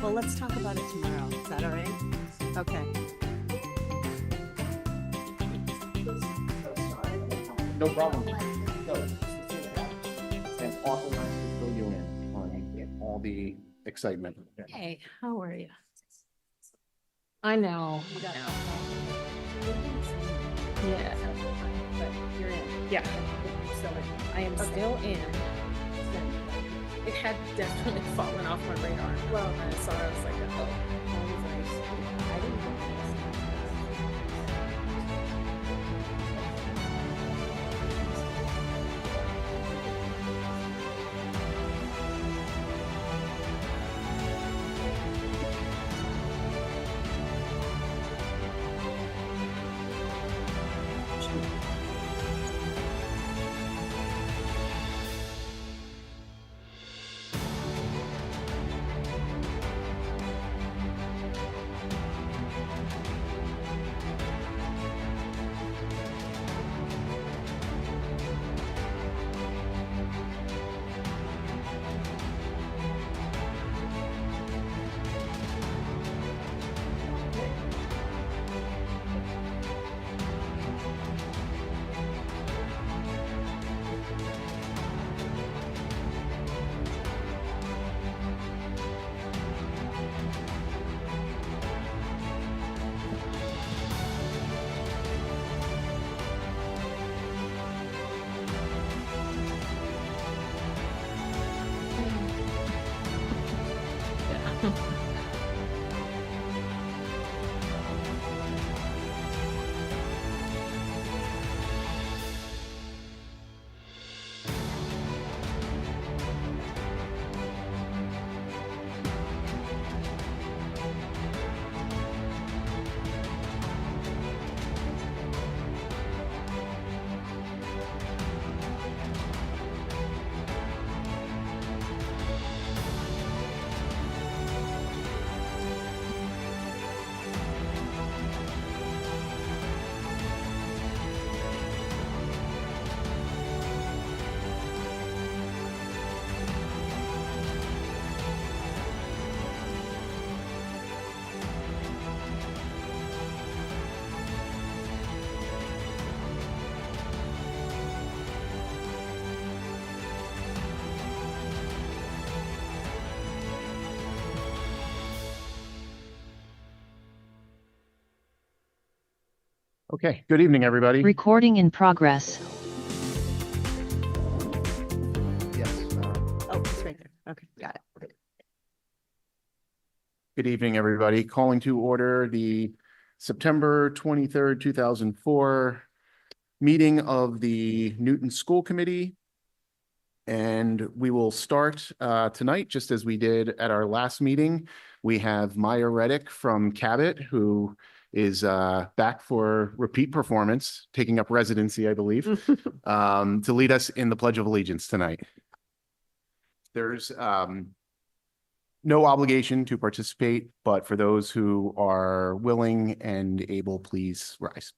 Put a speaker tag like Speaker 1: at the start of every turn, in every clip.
Speaker 1: Well, let's talk about it tomorrow. Is that all right? Okay.
Speaker 2: No problem. No. And authorize to fill you in on all the excitement.
Speaker 1: Hey, how are you? I know. Yeah. But you're in. Yeah. So I am still in.
Speaker 3: It had definitely fallen off my radar. Well, I saw it, I was like, oh.
Speaker 1: I didn't think
Speaker 2: Okay, good evening, everybody.
Speaker 4: Recording in progress.
Speaker 2: Yes.
Speaker 1: Oh, it's right there. Okay, got it.
Speaker 2: Good evening, everybody. Calling to order the September 23rd, 2004 meeting of the Newton School Committee. And we will start tonight, just as we did at our last meeting. We have Maya Reddick from Cabot, who is back for repeat performance, taking up residency, I believe, to lead us in the Pledge of Allegiance tonight. There's no obligation to participate, but for those who are willing and able, please rise.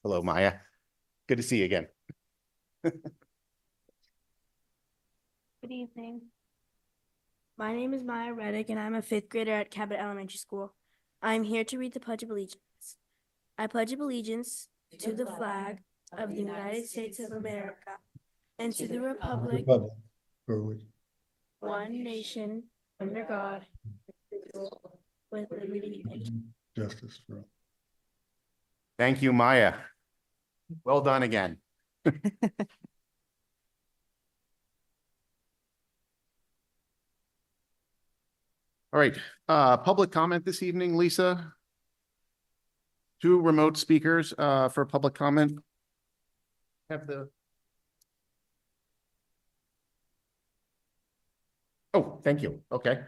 Speaker 2: Hello, Maya. Good to see you again.
Speaker 5: Good evening. My name is Maya Reddick, and I'm a fifth grader at Cabot Elementary School. I'm here to read the Pledge of Allegiance. I pledge allegiance to the flag of the United States of America and to the republic,
Speaker 6: for which
Speaker 5: one nation, under God, with liberty and
Speaker 6: justice for all.
Speaker 2: Thank you, Maya. Well done again. All right, public comment this evening, Lisa. 2 remote speakers for public comment. Have the. Oh, thank you. Okay.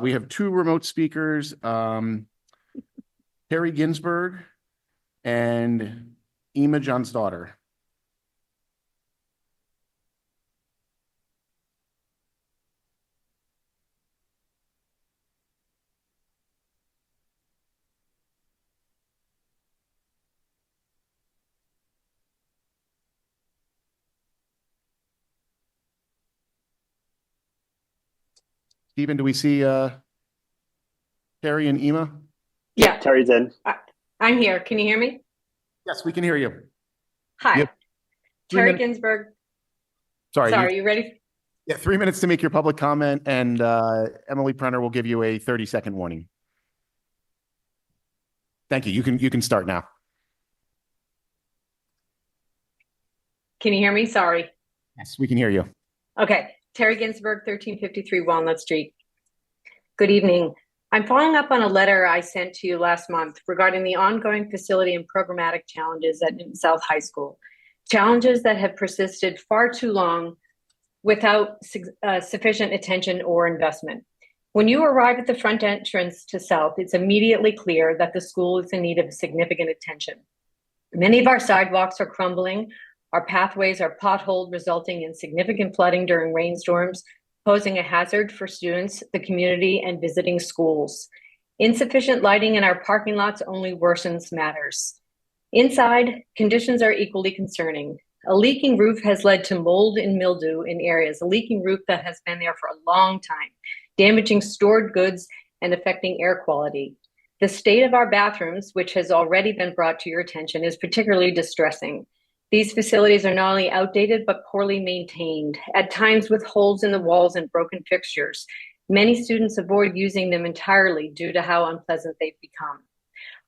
Speaker 2: We have 2 remote speakers, Harry Ginsberg and Emma John's daughter. Stephen, do we see Terry and Ema?
Speaker 4: Yeah,
Speaker 7: Terry's in.
Speaker 4: I'm here. Can you hear me?
Speaker 2: Yes, we can hear you.
Speaker 4: Hi,
Speaker 2: Yep.
Speaker 4: Terry
Speaker 2: 3
Speaker 4: Ginsburg.
Speaker 2: Sorry.
Speaker 4: Sorry, you ready?
Speaker 2: Yeah, 3 minutes to make your public comment, and Emily Prenner will give you a 30-second warning. Thank you. You can start now.
Speaker 4: Can you hear me? Sorry.
Speaker 2: Yes, we can hear you.
Speaker 4: Okay, Terry Ginsburg, 1353 Walnut Street. Good evening. I'm following up on a letter I sent to you last month regarding the ongoing facility and programmatic challenges at Newton South High School. Challenges that have persisted far too long without sufficient attention or investment. When you arrive at the front entrance to South, it's immediately clear that the school is in need of significant attention. Many of our sidewalks are crumbling, our pathways are potholed, resulting in significant flooding during rainstorms, posing a hazard for students, the community, and visiting schools. Insufficient lighting in our parking lots only worsens matters. Inside, conditions are equally concerning. A leaking roof has led to mold and mildew in areas, a leaking roof that has been there for a long time, damaging stored goods and affecting air quality. The state of our bathrooms, which has already been brought to your attention, is particularly distressing. These facilities are not only outdated, but poorly maintained, at times with holes in the walls and broken fixtures. Many students avoid using them entirely due to how unpleasant they've become.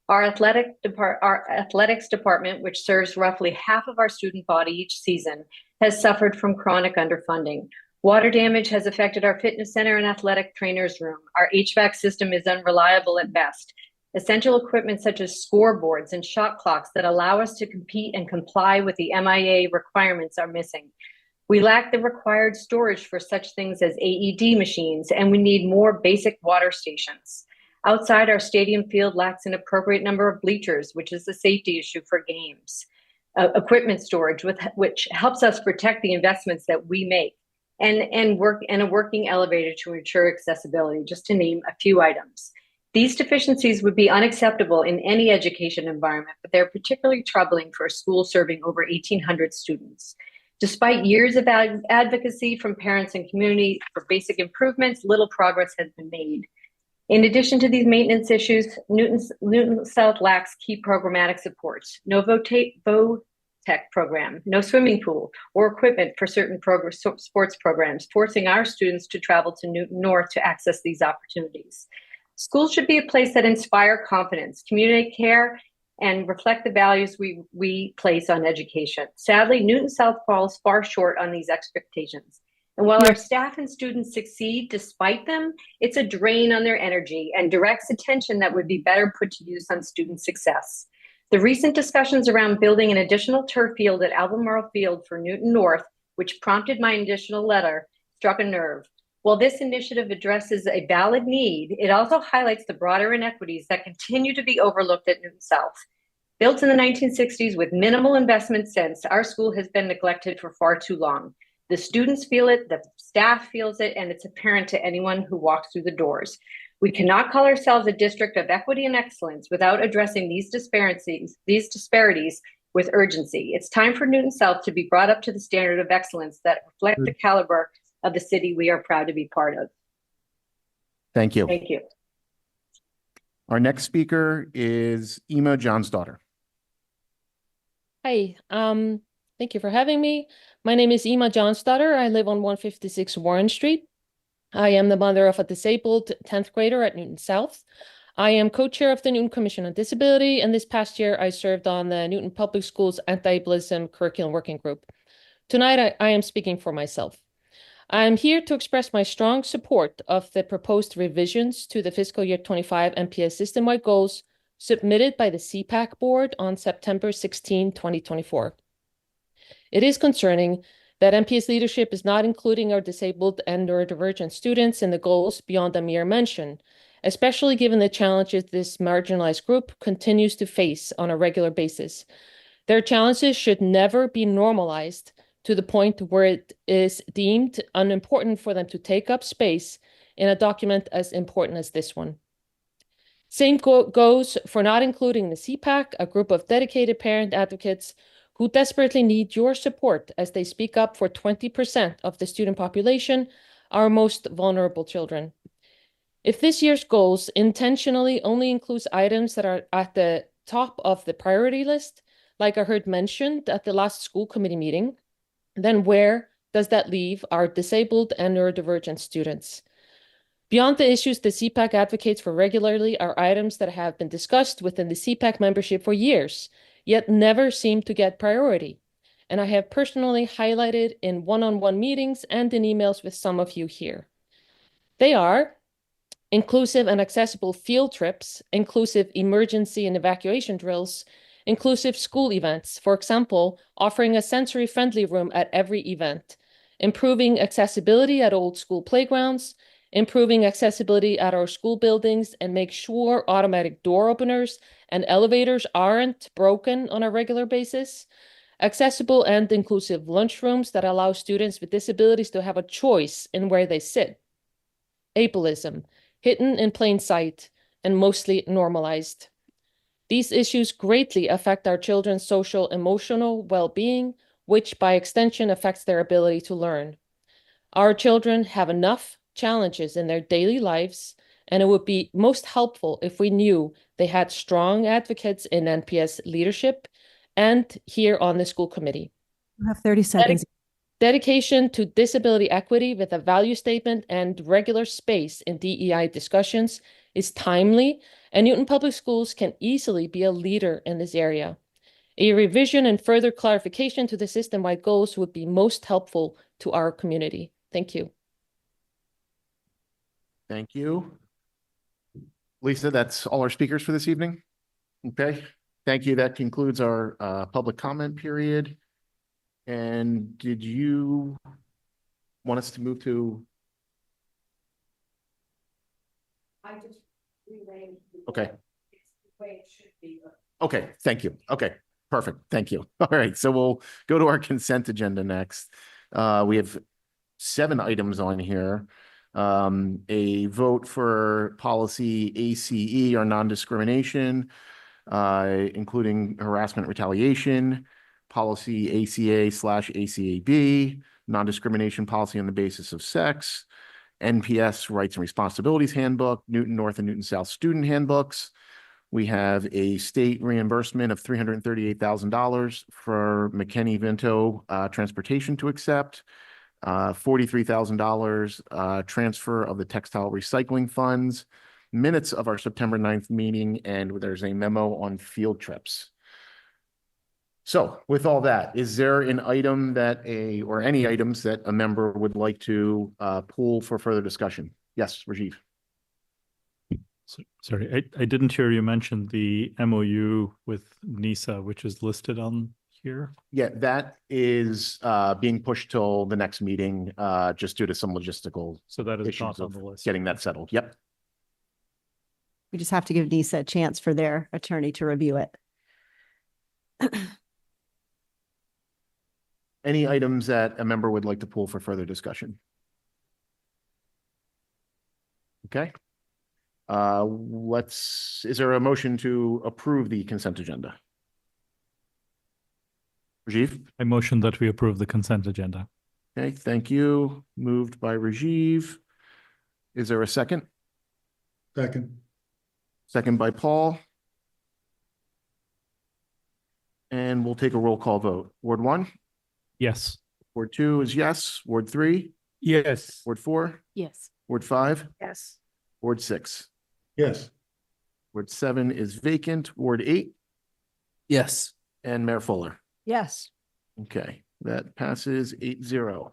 Speaker 4: Our athletics department, which serves roughly half of our student body each season, has suffered from chronic underfunding. Water damage has affected our fitness center and athletic trainers room. Our HVAC system is unreliable at best. Essential equipment such as scoreboards and shot clocks that allow us to compete and comply with the MIA requirements are missing. We lack the required storage for such things as AED machines, and we need more basic water stations. Outside, our stadium field lacks an appropriate number of bleachers, which is a safety issue for games. Equipment storage, which helps us protect the investments that we make, and a working elevator to ensure accessibility, just to name a few items. These deficiencies would be unacceptable in any education environment, but they're particularly troubling for a school serving over 1,800 students. Despite years of advocacy from parents and community for basic improvements, little progress has been made. In addition to these maintenance issues, Newton South lacks key programmatic supports. No VOTEC program, no swimming pool, or equipment for certain sports programs, forcing our students to travel to Newton North to access these opportunities. Schools should be a place that inspire confidence, communicate care, and reflect the values we place on education. Sadly, Newton South falls far short on these expectations. And while our staff and students succeed despite them, it's a drain on their energy and directs attention that would be better put to use on student success. The recent discussions around building an additional turf field at Albemarle Field for Newton North, which prompted my additional letter, struck a nerve. While this initiative addresses a valid need, it also highlights the broader inequities that continue to be overlooked at Newton South. Built in the 1960s with minimal investment since, our school has been neglected for far too long. The students feel it, the staff feels it, and it's apparent to anyone who walks through the doors. We cannot call ourselves a district of equity and excellence without addressing these disparities with urgency. It's time for Newton South to be brought up to the standard of excellence that reflect the caliber of the city we are proud to be part of.
Speaker 2: Thank you.
Speaker 4: Thank you.
Speaker 2: Our next speaker is Ema Johnsdaughter.
Speaker 8: Hi, thank you for having me. My name is Ema Johnsdaughter. I live on 156 Warren Street. I am the mother of a disabled 10th grader at Newton South. I am co-chair of the Newton Commission on Disability, and this past year I served on the Newton Public Schools Anti-Ableism Curriculum Working Group. Tonight I am speaking for myself. I'm here to express my strong support of the proposed revisions to the fiscal year 25 MPS system-wide goals submitted by the CPAC board on September 16, 2024. It is concerning that MPS leadership is not including our disabled and neurodivergent students in the goals beyond a mere mention, especially given the challenges this marginalized group continues to face on a regular basis. Their challenges should never be normalized to the point where it is deemed unimportant for them to take up space in a document as important as this one. Same goes for not including the CPAC, a group of dedicated parent advocates who desperately need your support as they speak up for 20% of the student population, our most vulnerable children. If this year's goals intentionally only includes items that are at the top of the priority list, like I heard mentioned at the last school committee meeting, then where does that leave our disabled and neurodivergent students? Beyond the issues the CPAC advocates for regularly are items that have been discussed within the CPAC membership for years, yet never seem to get priority. And I have personally highlighted in one-on-one meetings and in emails with some of you here. They are inclusive and accessible field trips, inclusive emergency and evacuation drills, inclusive school events, for example, offering a sensory-friendly room at every event, improving accessibility at old school playgrounds, improving accessibility at our school buildings, and make sure automatic door openers and elevators aren't broken on a regular basis, accessible and inclusive lunchrooms that allow students with disabilities to have a choice in where they sit, ableism, hidden in plain sight, and mostly normalized. These issues greatly affect our children's social, emotional well-being, which by extension affects their ability to learn. Our children have enough challenges in their daily lives, and it would be most helpful if we knew they had strong advocates in NPS leadership and here on the school committee.
Speaker 7: You have 30 seconds.
Speaker 8: Dedication to disability equity with a value statement and regular space in DEI discussions is timely, and Newton Public Schools can easily be a leader in this area. A revision and further clarification to the system-wide goals would be most helpful to our community. Thank you.
Speaker 2: Thank you. Lisa, that's all our speakers for this evening. Okay, thank you. That concludes our public comment period. And did you want us to move to?
Speaker 1: I just relayed.
Speaker 2: Okay.
Speaker 1: It's the way it should be.
Speaker 2: Okay, thank you. Okay, perfect. Thank you. All right, so we'll go to our consent agenda next. We have 7 items on here. A vote for policy ACE or non-discrimination, including harassment retaliation, policy ACA/ACAB, non-discrimination policy on the basis of sex, NPS rights and responsibilities handbook, Newton North and Newton South student handbooks. We have a state reimbursement of $338,000 for McKinney-Vento transportation to accept, $43,000 transfer of the textile recycling funds, minutes of our September 9th meeting, and there's a memo on field trips. So with all that, is there an item that or any items that a member would like to pull for further discussion? Yes, Rajiv.
Speaker 9: Sorry, I didn't hear you mention the MOU with NISA, which is listed on here.
Speaker 2: Yeah, that is being pushed till the next meeting, just due to some logistical
Speaker 9: So that is
Speaker 2: issues
Speaker 9: not on
Speaker 2: of
Speaker 9: the list.
Speaker 2: getting that settled. Yep.
Speaker 7: We just have to give NISA a chance for their attorney to review it.
Speaker 2: Any items that a member would like to pull for further discussion? Okay. Is there a motion to approve the consent agenda? Rajiv?
Speaker 9: I motion that we approve the consent agenda.
Speaker 2: Okay, thank you. Moved by Rajiv. Is there a second?
Speaker 6: Second.
Speaker 2: Second by Paul. And we'll take a roll call vote. Ward 1?
Speaker 9: Yes.
Speaker 2: Ward 2 is yes. Ward 3?
Speaker 9: Yes.
Speaker 2: Ward 4?
Speaker 7: Yes.
Speaker 2: Ward 5?
Speaker 1: Yes.
Speaker 2: Ward 6?
Speaker 6: Yes.
Speaker 2: Ward 7 is vacant. Ward 8?
Speaker 10: Yes.
Speaker 2: And Mayor Fuller.
Speaker 7: Yes.
Speaker 2: Okay, that passes 8-0.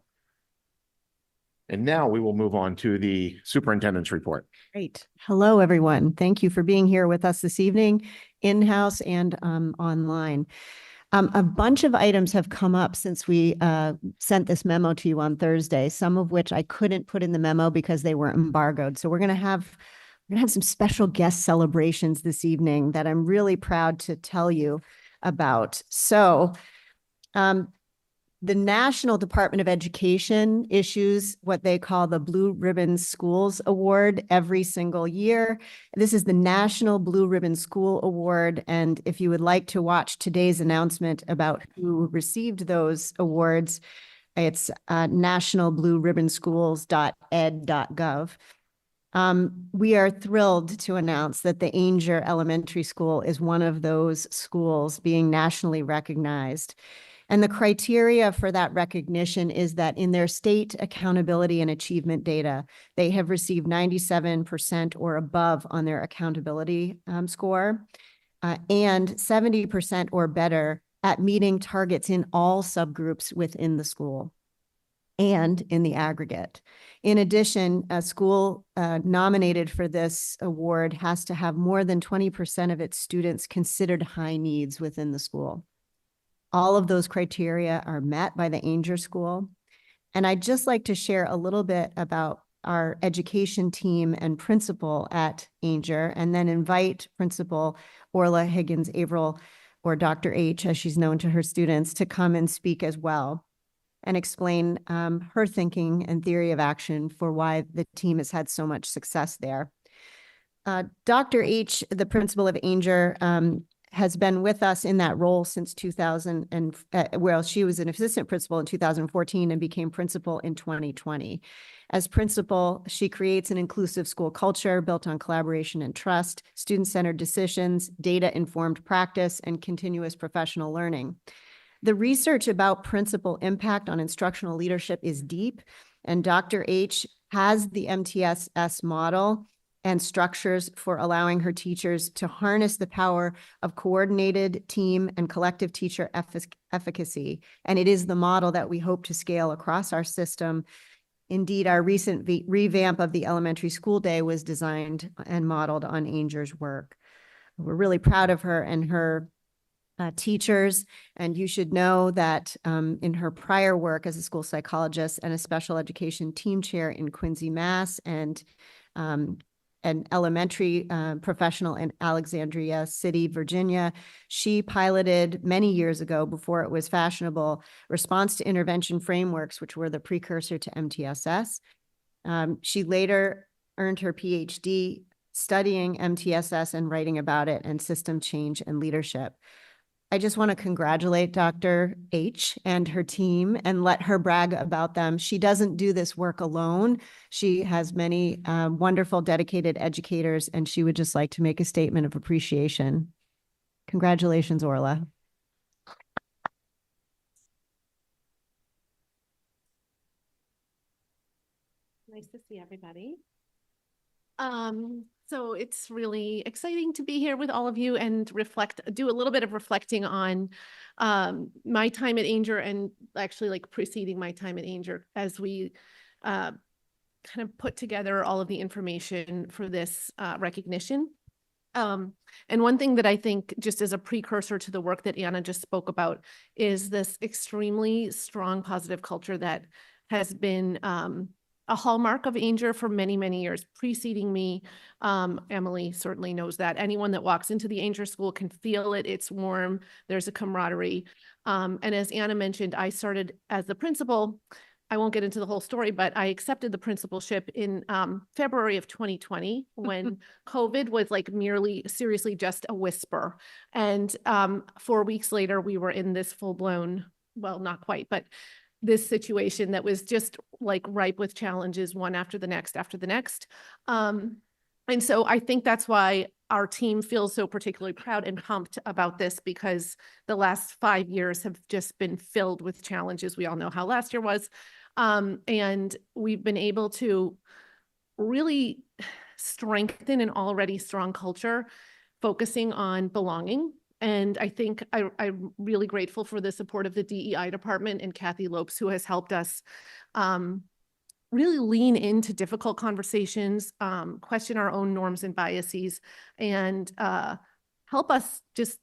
Speaker 2: And now we will move on to the superintendent's report.
Speaker 7: Great. Hello, everyone. Thank you for being here with us this evening, in-house and online. A bunch of items have come up since we sent this memo to you on Thursday, some of which I couldn't put in the memo because they were embargoed. So we're going to have some special guest celebrations this evening that I'm really proud to tell you about. So the National Department of Education issues what they call the Blue Ribbon Schools Award every single year. This is the National Blue Ribbon School Award. And if you would like to watch today's announcement about who received those awards, it's nationalblueribbonschools.ed.gov. We are thrilled to announce that the Ainger Elementary School is one of those schools being nationally recognized. And the criteria for that recognition is that in their state accountability and achievement data, they have received 97% or above on their accountability score, and 70% or better at meeting targets in all subgroups within the school and in the aggregate. In addition, a school nominated for this award has to have more than 20% of its students considered high needs within the school. All of those criteria are met by the Ainger School. And I'd just like to share a little bit about our education team and principal at Ainger, and then invite Principal Orla Higgins Averill, or Dr. H, as she's known to her students, to come and speak as well and explain her thinking and theory of action for why the team has had so much success there. Dr. H, the principal of Ainger, has been with us in that role since 2000, and well, she was an assistant principal in 2014 and became principal in 2020. As principal, she creates an inclusive school culture built on collaboration and trust, student-centered decisions, data-informed practice, and continuous professional learning. The research about principal impact on instructional leadership is deep, and Dr. H has the MTSS model and structures for allowing her teachers to harness the power of coordinated team and collective teacher efficacy. And it is the model that we hope to scale across our system. Indeed, our recent revamp of the elementary school day was designed and modeled on Ainger's work. We're really proud of her and her teachers, and you should know that in her prior work as a school psychologist and a special education team chair in Quincy, Mass, and an elementary professional in Alexandria City, Virginia, she piloted many years ago, before it was fashionable, response to intervention frameworks, which were the precursor to MTSS. She later earned her PhD studying MTSS and writing about it and system change and leadership. I just want to congratulate Dr. H and her team and let her brag about them. She doesn't do this work alone. She has many wonderful, dedicated educators, and she would just like to make a statement of appreciation. Congratulations, Orla.
Speaker 10: Nice to see everybody. So it's really exciting to be here with all of you and do a little bit of reflecting on my time at Ainger, and actually like preceding my time at Ainger, as we kind of put together all of the information for this recognition. And one thing that I think, just as a precursor to the work that Anna just spoke about, is this extremely strong positive culture that has been a hallmark of Ainger for many, many years preceding me. Emily certainly knows that. Anyone that walks into the Ainger School can feel it. It's warm. There's a camaraderie. And as Anna mentioned, I started as the principal. I won't get into the whole story, but I accepted the principalship in February of 2020 when COVID was like merely, seriously, just a whisper. And 4 weeks later, we were in this full-blown, well, not quite, but this situation that was just like ripe with challenges, one after the next after the next. And so I think that's why our team feels so particularly proud and pumped about this, because the last 5 years have just been filled with challenges. We all know how last year was. And we've been able to really strengthen an already strong culture, focusing on belonging. And I think I'm really grateful for the support of the DEI department and Kathy Lopes, who has helped us really lean into difficult conversations, question our own norms and biases, and help us just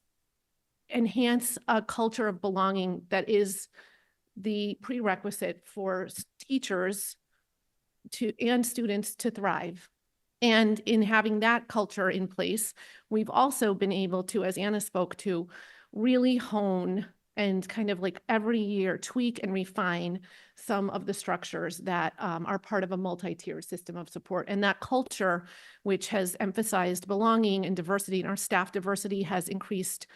Speaker 10: enhance a culture of belonging that is the prerequisite for teachers and students to thrive. And in having that culture in place, we've also been able to, as Anna spoke to, really hone and kind of like every year tweak and refine some of the structures that are part of a multi-tier system of support. And that culture, which has emphasized belonging and diversity, and our staff diversity has increased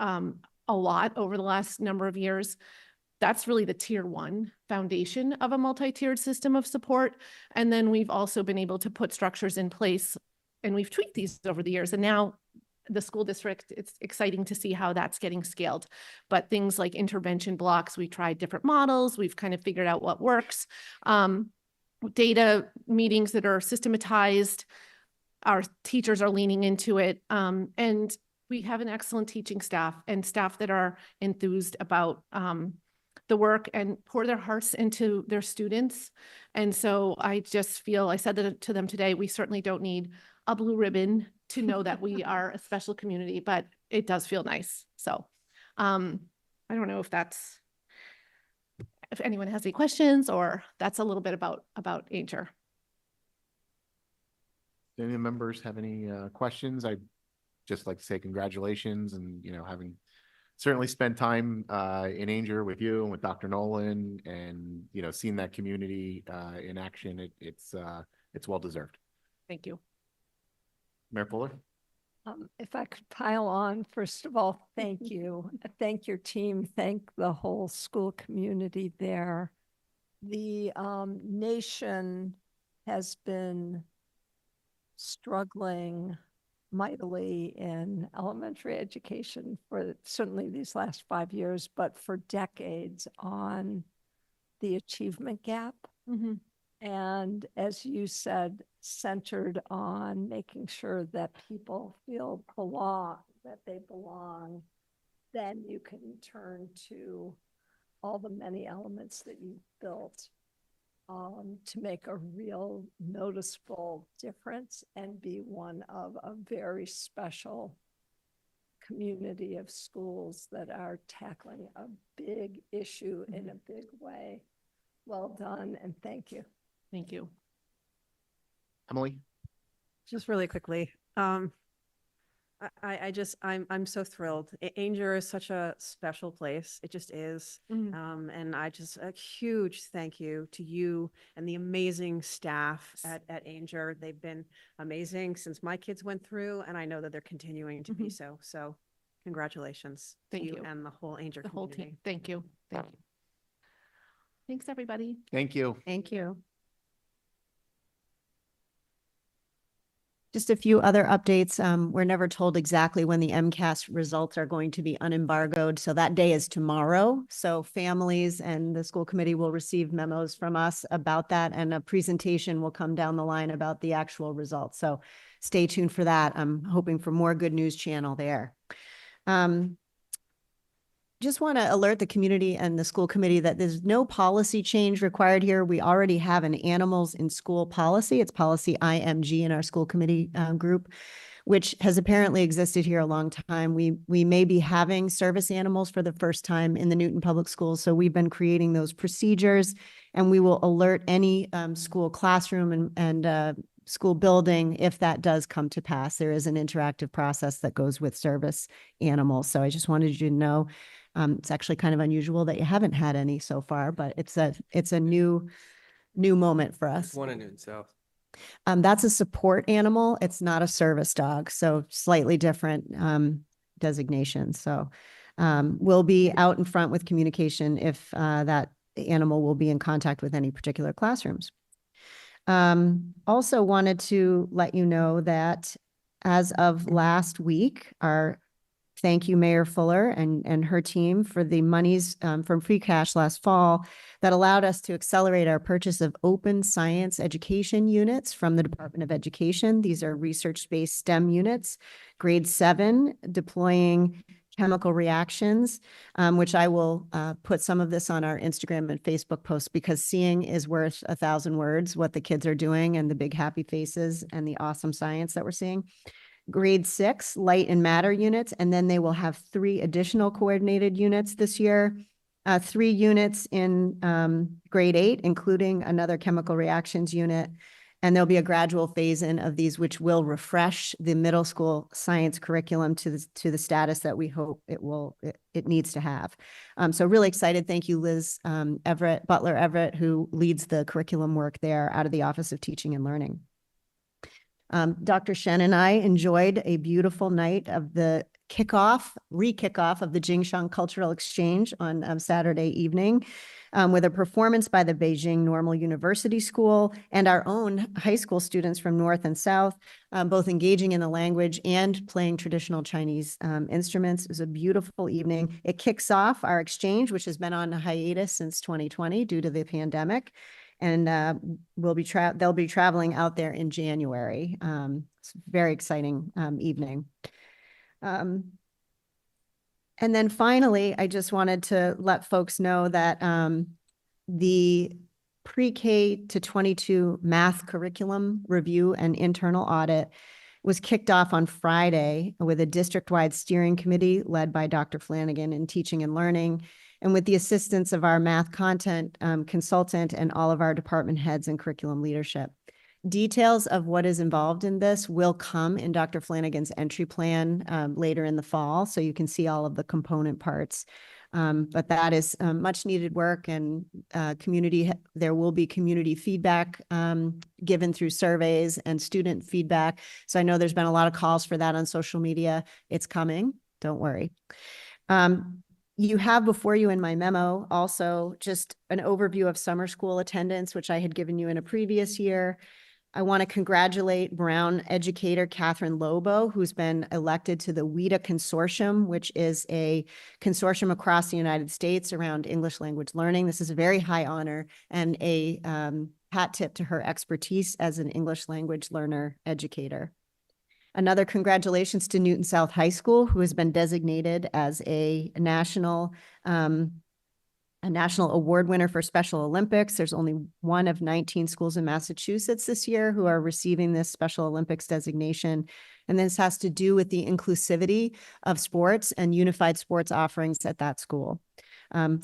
Speaker 10: a lot over the last number of years, That's really the tier one foundation of a multi-tiered system of support. And then we've also been able to put structures in place, and we've tweaked these over the years. And now the school district, it's exciting to see how that's getting scaled. But things like intervention blocks, we tried different models. We've kind of figured out what works. Data meetings that are systematized, our teachers are leaning into it. And we have an excellent teaching staff and staff that are enthused about the work and pour their hearts into their students. And so I just feel, I said that to them today, we certainly don't need a blue ribbon to know that we are a special community, but it does feel nice. So I don't know if anyone has any questions, or that's a little bit about Ainger.
Speaker 2: Do any members have any questions? I'd just like to say congratulations, and, you know, having certainly spent time in Ainger with you and with Dr. Nolan, and, you know, seeing that community in action, it's well deserved.
Speaker 10: Thank you.
Speaker 2: Mayor Fuller?
Speaker 11: If I could pile on, first of all, thank you. Thank your team. Thank the whole school community there. The nation has been struggling mightily in elementary education for certainly these last 5 years, but for decades on the achievement gap.
Speaker 10: Mm-hmm.
Speaker 11: And as you said, centered on making sure that people feel that they belong, then you can turn to all the many elements that you've built to make a real noticeable difference and be one of a very special community of schools that are tackling a big issue in a big way. Well done, and thank you.
Speaker 10: Thank you.
Speaker 2: Emily?
Speaker 12: Just really quickly, I'm so thrilled. Ainger is such a special place. It just is.
Speaker 10: Mhm.
Speaker 12: And a huge thank you to you and the amazing staff at Ainger. They've been amazing since my kids went through, and I know that they're continuing to be so. So congratulations
Speaker 10: Thank
Speaker 12: to
Speaker 10: you.
Speaker 12: and the whole Ainger
Speaker 10: The whole
Speaker 12: community.
Speaker 10: team. Thank you. Thank you. Thanks, everybody.
Speaker 2: Thank you.
Speaker 7: Thank you. Just a few other updates. We're never told exactly when the MCAS results are going to be unembargoed. So that day is tomorrow. So families and the school committee will receive memos from us about that, and a presentation will come down the line about the actual results. So stay tuned for that. I'm hoping for more good news channel there. Just want to alert the community and the school committee that there's no policy change required here. We already have an animals in school policy. It's policy IMG in our school committee group, which has apparently existed here a long time. We may be having service animals for the first time in the Newton Public Schools. So we've been creating those procedures, and we will alert any school classroom and school building if that does come to pass. There is an interactive process that goes with service animals. So I just wanted you to know. It's actually kind of unusual that you haven't had any so far, but it's a new moment for us.
Speaker 13: One in Newton South.
Speaker 7: That's a support animal. It's not a service dog, so slightly different designation. So we'll be out in front with communication if that animal will be in contact with any particular classrooms. Also wanted to let you know that as of last week, thank you, Mayor Fuller and her team for the monies from free cash last fall that allowed us to accelerate our purchase of open science education units from the Department of Education. These are research-based STEM units, grade 7, deploying chemical reactions, which I will put some of this on our Instagram and Facebook posts, because seeing is worth 1,000 words, what the kids are doing and the big happy faces and the awesome science that we're seeing. Grade 6 light and matter units, and then they will have 3 additional coordinated units this year, 3 units in grade 8, including another chemical reactions unit. And there'll be a gradual phase in of these, which will refresh the middle school science curriculum to the status that we hope it needs to have. So really excited. Thank you, Liz Butler Everett, who leads the curriculum work there out of the Office of Teaching and Learning. Dr. Shen and I enjoyed a beautiful night of the re-kickoff of the Jingshang Cultural Exchange on Saturday evening with a performance by the Beijing Normal University School and our own high school students from North and South, both engaging in the language and playing traditional Chinese instruments. It was a beautiful evening. It kicks off our exchange, which has been on a hiatus since 2020 due to the pandemic. And they'll be traveling out there in January. It's a very exciting evening. And then finally, I just wanted to let folks know that the pre-K to 22 math curriculum review and internal audit was kicked off on Friday with a district-wide steering committee led by Dr. Flanagan in teaching and learning, and with the assistance of our math content consultant and all of our department heads and curriculum leadership. Details of what is involved in this will come in Dr. Flanagan's entry plan later in the fall, so you can see all of the component parts. But that is much needed work, and there will be community feedback given through surveys and student feedback. So I know there's been a lot of calls for that on social media. It's coming, don't worry. You have before you in my memo also just an overview of summer school attendance, which I had given you in a previous year. I want to congratulate Brown educator Catherine Lobo, who's been elected to the WIDA Consortium, which is a consortium across the United States around English language learning. This is a very high honor and a hat tip to her expertise as an English language learner educator. Another congratulations to Newton South High School, who has been designated as a national award winner for Special Olympics. There's only one of 19 schools in Massachusetts this year who are receiving this Special Olympics designation. And this has to do with the inclusivity of sports and unified sports offerings at that school.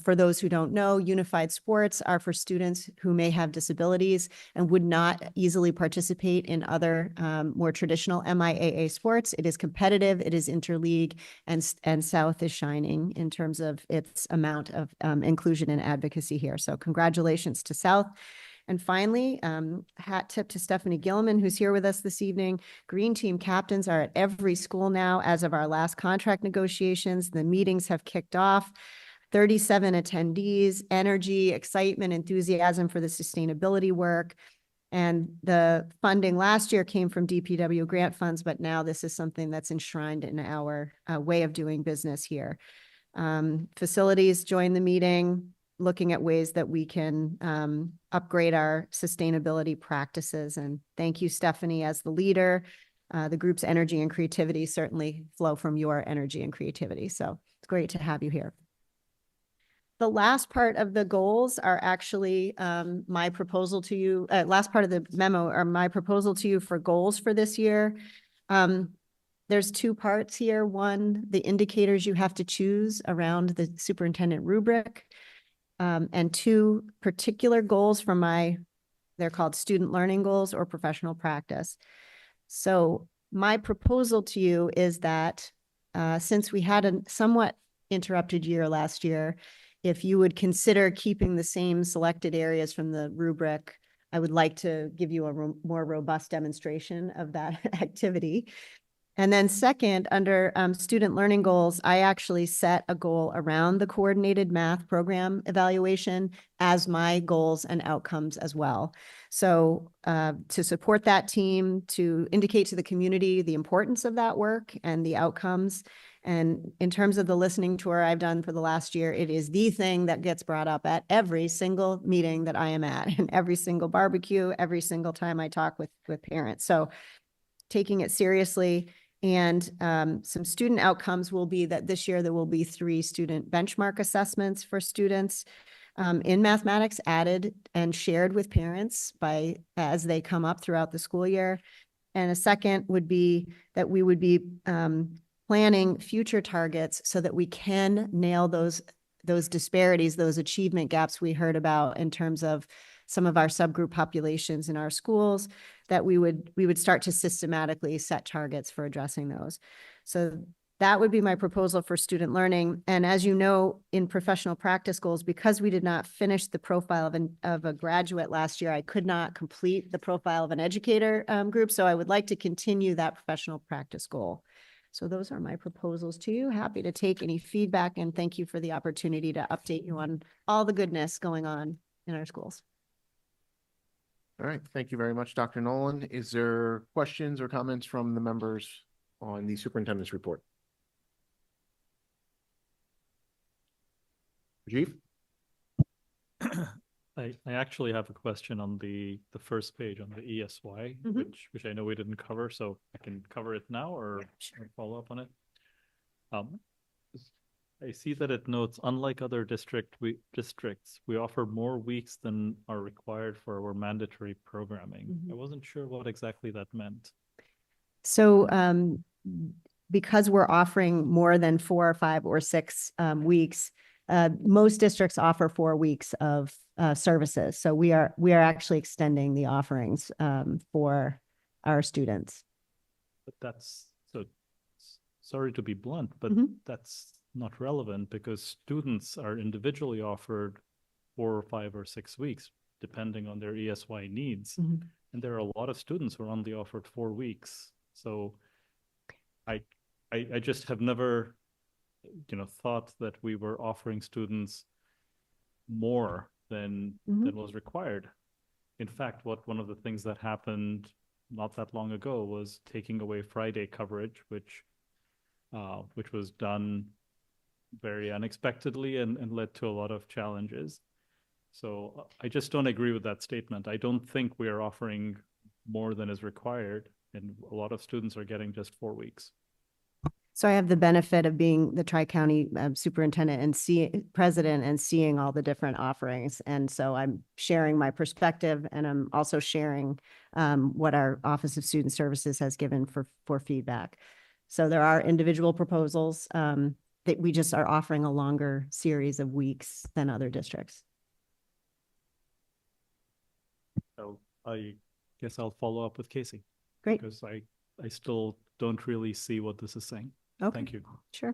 Speaker 7: For those who don't know, unified sports are for students who may have disabilities and would not easily participate in other more traditional MIAA sports. It is competitive, it is interleague, and South is shining in terms of its amount of inclusion and advocacy here. So congratulations to South. And finally, hat tip to Stephanie Gilman, who's here with us this evening. Green Team captains are at every school now as of our last contract negotiations. The meetings have kicked off. 37 attendees, energy, excitement, enthusiasm for the sustainability work. And the funding last year came from DPW grant funds, but now this is something that's enshrined in our way of doing business here. Facilities joined the meeting, looking at ways that we can upgrade our sustainability practices. And thank you, Stephanie, as the leader. The group's energy and creativity certainly flow from your energy and creativity. So it's great to have you here. The last part of the goals are actually my proposal to you, last part of the memo are my proposal to you for goals for this year. There's two parts here. One, the indicators you have to choose around the superintendent rubric, and two, particular goals from they're called student learning goals or professional practice. So my proposal to you is that since we had a somewhat interrupted year last year, if you would consider keeping the same selected areas from the rubric, I would like to give you a more robust demonstration of that activity. And then second, under student learning goals, I actually set a goal around the coordinated math program evaluation as my goals and outcomes as well. So to support that team, to indicate to the community the importance of that work and the outcomes. And in terms of the listening tour I've done for the last year, it is the thing that gets brought up at every single meeting that I am at, and every single barbecue, every single time I talk with parents. So taking it seriously. And some student outcomes will be that this year there will be 3 student benchmark assessments for students in mathematics added and shared with parents as they come up throughout the school year. And a second would be that we would be planning future targets so that we can nail those disparities, those achievement gaps we heard about in terms of some of our subgroup populations in our schools, that we would start to systematically set targets for addressing those. So that would be my proposal for student learning. And as you know, in professional practice goals, because we did not finish the profile of a graduate last year, I could not complete the profile of an educator group. So I would like to continue that professional practice goal. So those are my proposals to you. Happy to take any feedback and thank you for the opportunity to update you on all the goodness going on in our schools.
Speaker 2: All right, thank you very much, Dr. Nolan. Is there questions or comments from the members on the superintendent's report? Rajiv?
Speaker 9: I actually have a question on the first page on the ESY,
Speaker 7: Mhm.
Speaker 9: which I know we didn't cover, so I can cover it now or or follow up on it. I see that it notes, unlike other districts, we offer more weeks than are required for our mandatory programming.
Speaker 7: Mhm.
Speaker 9: I wasn't sure what exactly that meant.
Speaker 7: So because we're offering more than 4 or 5 or 6 weeks, most districts offer 4 weeks of services. So we are actually extending the offerings for our students.
Speaker 9: But that's so sorry to be blunt, but
Speaker 7: Mhm.
Speaker 9: that's not relevant because students are individually offered 4 or 5 or 6 weeks, depending on their ESY needs.
Speaker 7: Mhm.
Speaker 9: And there are a lot of students who are only offered 4 weeks. So I just have never, thought that we were offering students more than was required. In fact, one of the things that happened not that long ago was taking away Friday coverage, which was done very unexpectedly and led to a lot of challenges. So I just don't agree with that statement. I don't think we are offering more than is required, and a lot of students are getting just 4 weeks.
Speaker 7: So I have the benefit of being the Tri-County superintendent and president and seeing all the different offerings. And so I'm sharing my perspective, and I'm also sharing what our Office of Student Services has given for feedback. So there are individual proposals that we just are offering a longer series of weeks than other districts.
Speaker 9: So I guess I'll follow up with Casey.
Speaker 7: Great.
Speaker 9: Because I still don't really see what this is saying.
Speaker 7: Okay.
Speaker 9: Thank you.
Speaker 7: Sure.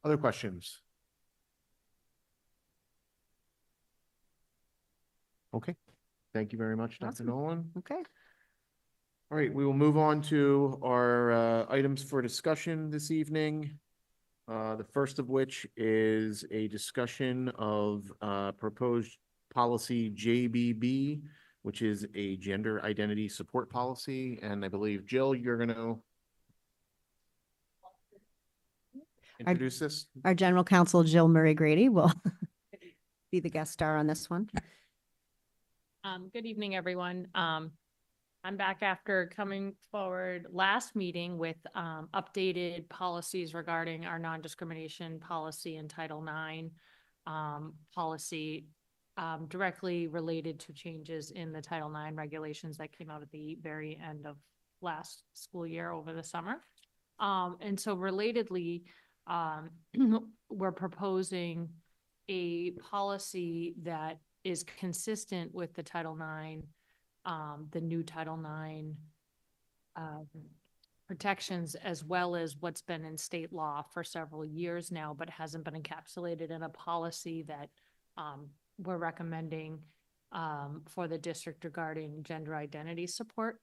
Speaker 2: Other questions? Okay, thank you very much, Dr.
Speaker 7: Awesome.
Speaker 2: Nolan.
Speaker 7: Okay.
Speaker 2: All right, we will move on to our items for discussion this evening. The first of which is a discussion of proposed policy JBB, which is a gender identity support policy. And I believe, Jill, you're going to introduce this.
Speaker 7: Our General Counsel, Jill Murray Grady, will be the guest star on this one.
Speaker 13: Good evening, everyone. I'm back after coming forward last meeting with updated policies regarding our non-discrimination policy and Title IX policy directly related to changes in the Title IX regulations that came out at the very end of last school year over the summer. And so relatedly, we're proposing a policy that is consistent with the Title IX, the new Title IX protections, as well as what's been in state law for several years now, but hasn't been encapsulated in a policy that we're recommending for the district regarding gender identity support,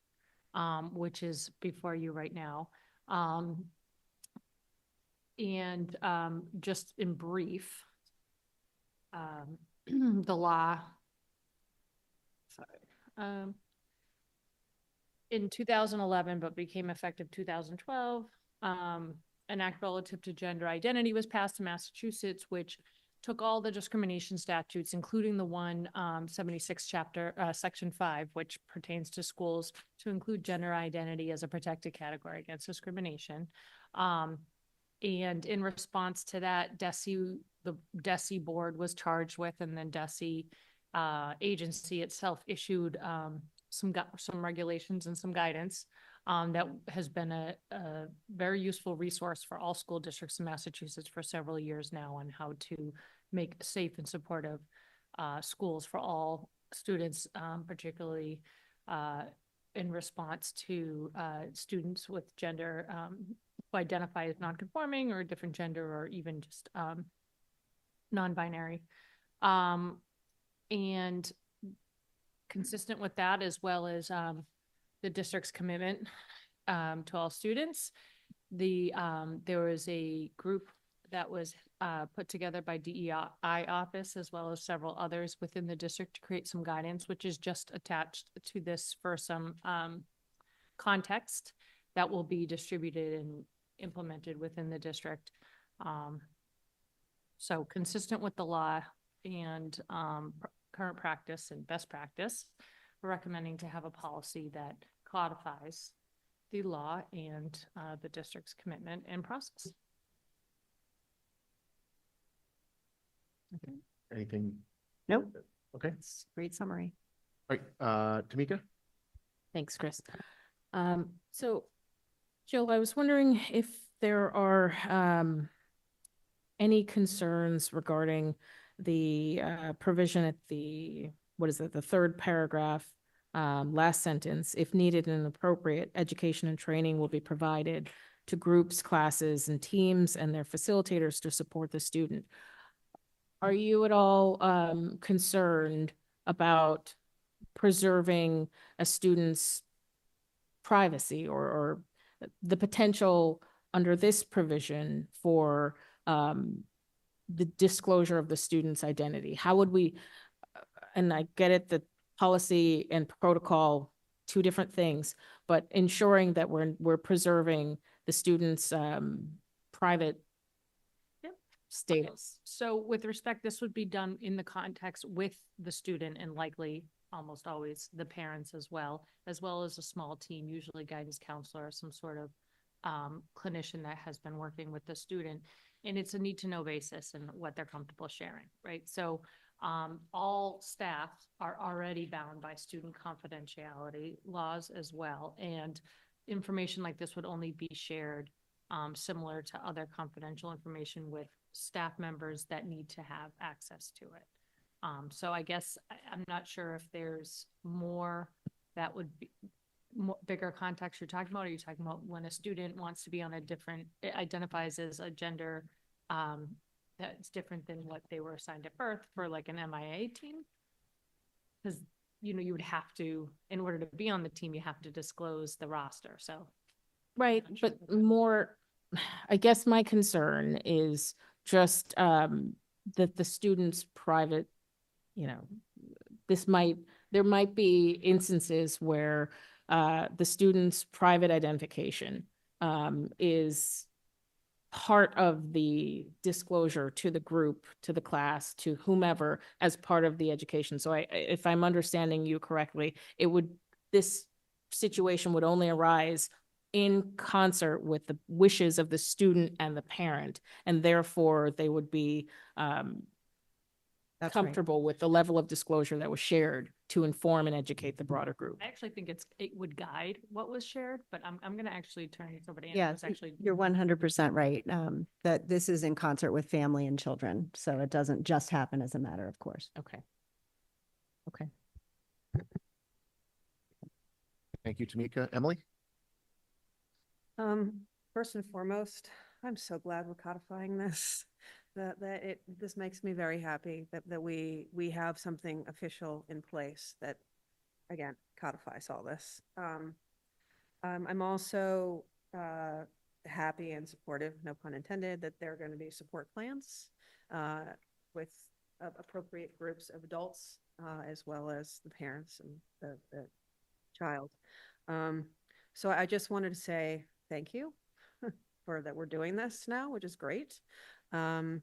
Speaker 13: which is before you right now. And just in brief, the law, in 2011, but became effective 2012, an act relative to gender identity was passed in Massachusetts, which took all the discrimination statutes, including the 176 chapter, section 5, which pertains to schools, to include gender identity as a protected category against discrimination. And in response to that, the DESE board was charged with, and then DESE agency itself issued some regulations and some guidance that has been a very useful resource for all school districts in Massachusetts for several years now on how to make safe and supportive schools for all students, particularly in response to students with gender who identify as non-conforming or a different gender, or even just non-binary. And consistent with that, as well as the district's commitment to all students. There was a group that was put together by DEI office as well as several others within the district to create some guidance, which is just attached to this for some context that will be distributed and implemented within the district. So consistent with the law and current practice and best practice, we're recommending to have a policy that codifies the law and the district's commitment and process.
Speaker 2: Anything?
Speaker 7: Nope.
Speaker 2: Okay.
Speaker 7: That's a great summary.
Speaker 2: All right, Tamika?
Speaker 3: Thanks, Chris. So Jill, I was wondering if there are any concerns regarding the provision at the, what is it, the third paragraph, last sentence, if needed and appropriate, education and training will be provided to groups, classes, and teams and their facilitators to support the student. Are you at all concerned about preserving a student's privacy or the potential under this provision for the disclosure of the student's identity? How would we, and I get it, that policy and protocol, two different things, but ensuring that we're preserving the student's private status.
Speaker 13: So with respect, this would be done in the context with the student and likely almost always the parents as well as a small team, usually guidance counselor, some sort of clinician that has been working with the student. And it's a need to know basis and what they're comfortable sharing, right? So all staff are already bound by student confidentiality laws as well. And information like this would only be shared similar to other confidential information with staff members that need to have access to it. So I guess I'm not sure if there's more that would be bigger context you're talking about. Are you talking about when a student wants to be on a different, it identifies as a gender that's different than what they were assigned at birth for like an MIA team? Because, you know, you would have to, in order to be on the team, you have to disclose the roster. So.
Speaker 3: Right, but more, I guess my concern is just that the student's private, you know, there might be instances where the student's private identification is part of the disclosure to the group, to the class, to whomever as part of the education. So if I'm understanding you correctly, this situation would only arise in concert with the wishes of the student and the parent, and therefore they would be comfortable with the level of disclosure that was shared to inform and educate the broader group.
Speaker 13: I actually think it would guide what was shared, but I'm going to actually turn it over to Anna.
Speaker 7: Yeah,
Speaker 13: who's actually.
Speaker 7: you're 100% right, that this is in concert with family and children. So it doesn't just happen as a matter of course.
Speaker 3: Okay. Okay.
Speaker 2: Thank you, Tamika. Emily?
Speaker 12: First and foremost, I'm so glad we're codifying this. This makes me very happy that we have something official in place that, again, codifies all this. I'm also happy and supportive, no pun intended, that there are going to be support plans with appropriate groups of adults as well as the parents and the child. So I just wanted to say thank you for that we're doing this now, which is great. And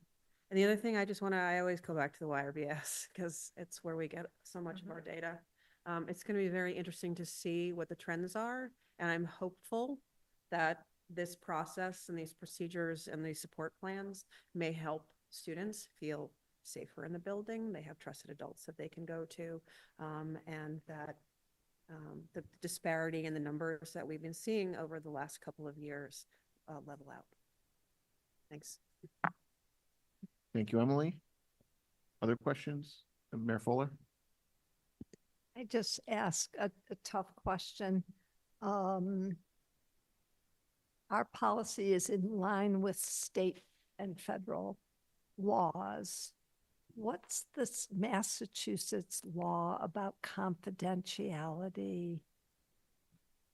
Speaker 12: the other thing I always go back to the YRBS because it's where we get so much of our data. It's going to be very interesting to see what the trends are. And I'm hopeful that this process and these procedures and these support plans may help students feel safer in the building. They have trusted adults that they can go to, and that the disparity in the numbers that we've been seeing over the last couple of years level out. Thanks.
Speaker 2: Thank you, Emily. Other questions? Mayor Fuller?
Speaker 11: I just ask a tough question. Our policy is in line with state and federal laws. What's this Massachusetts law about confidentiality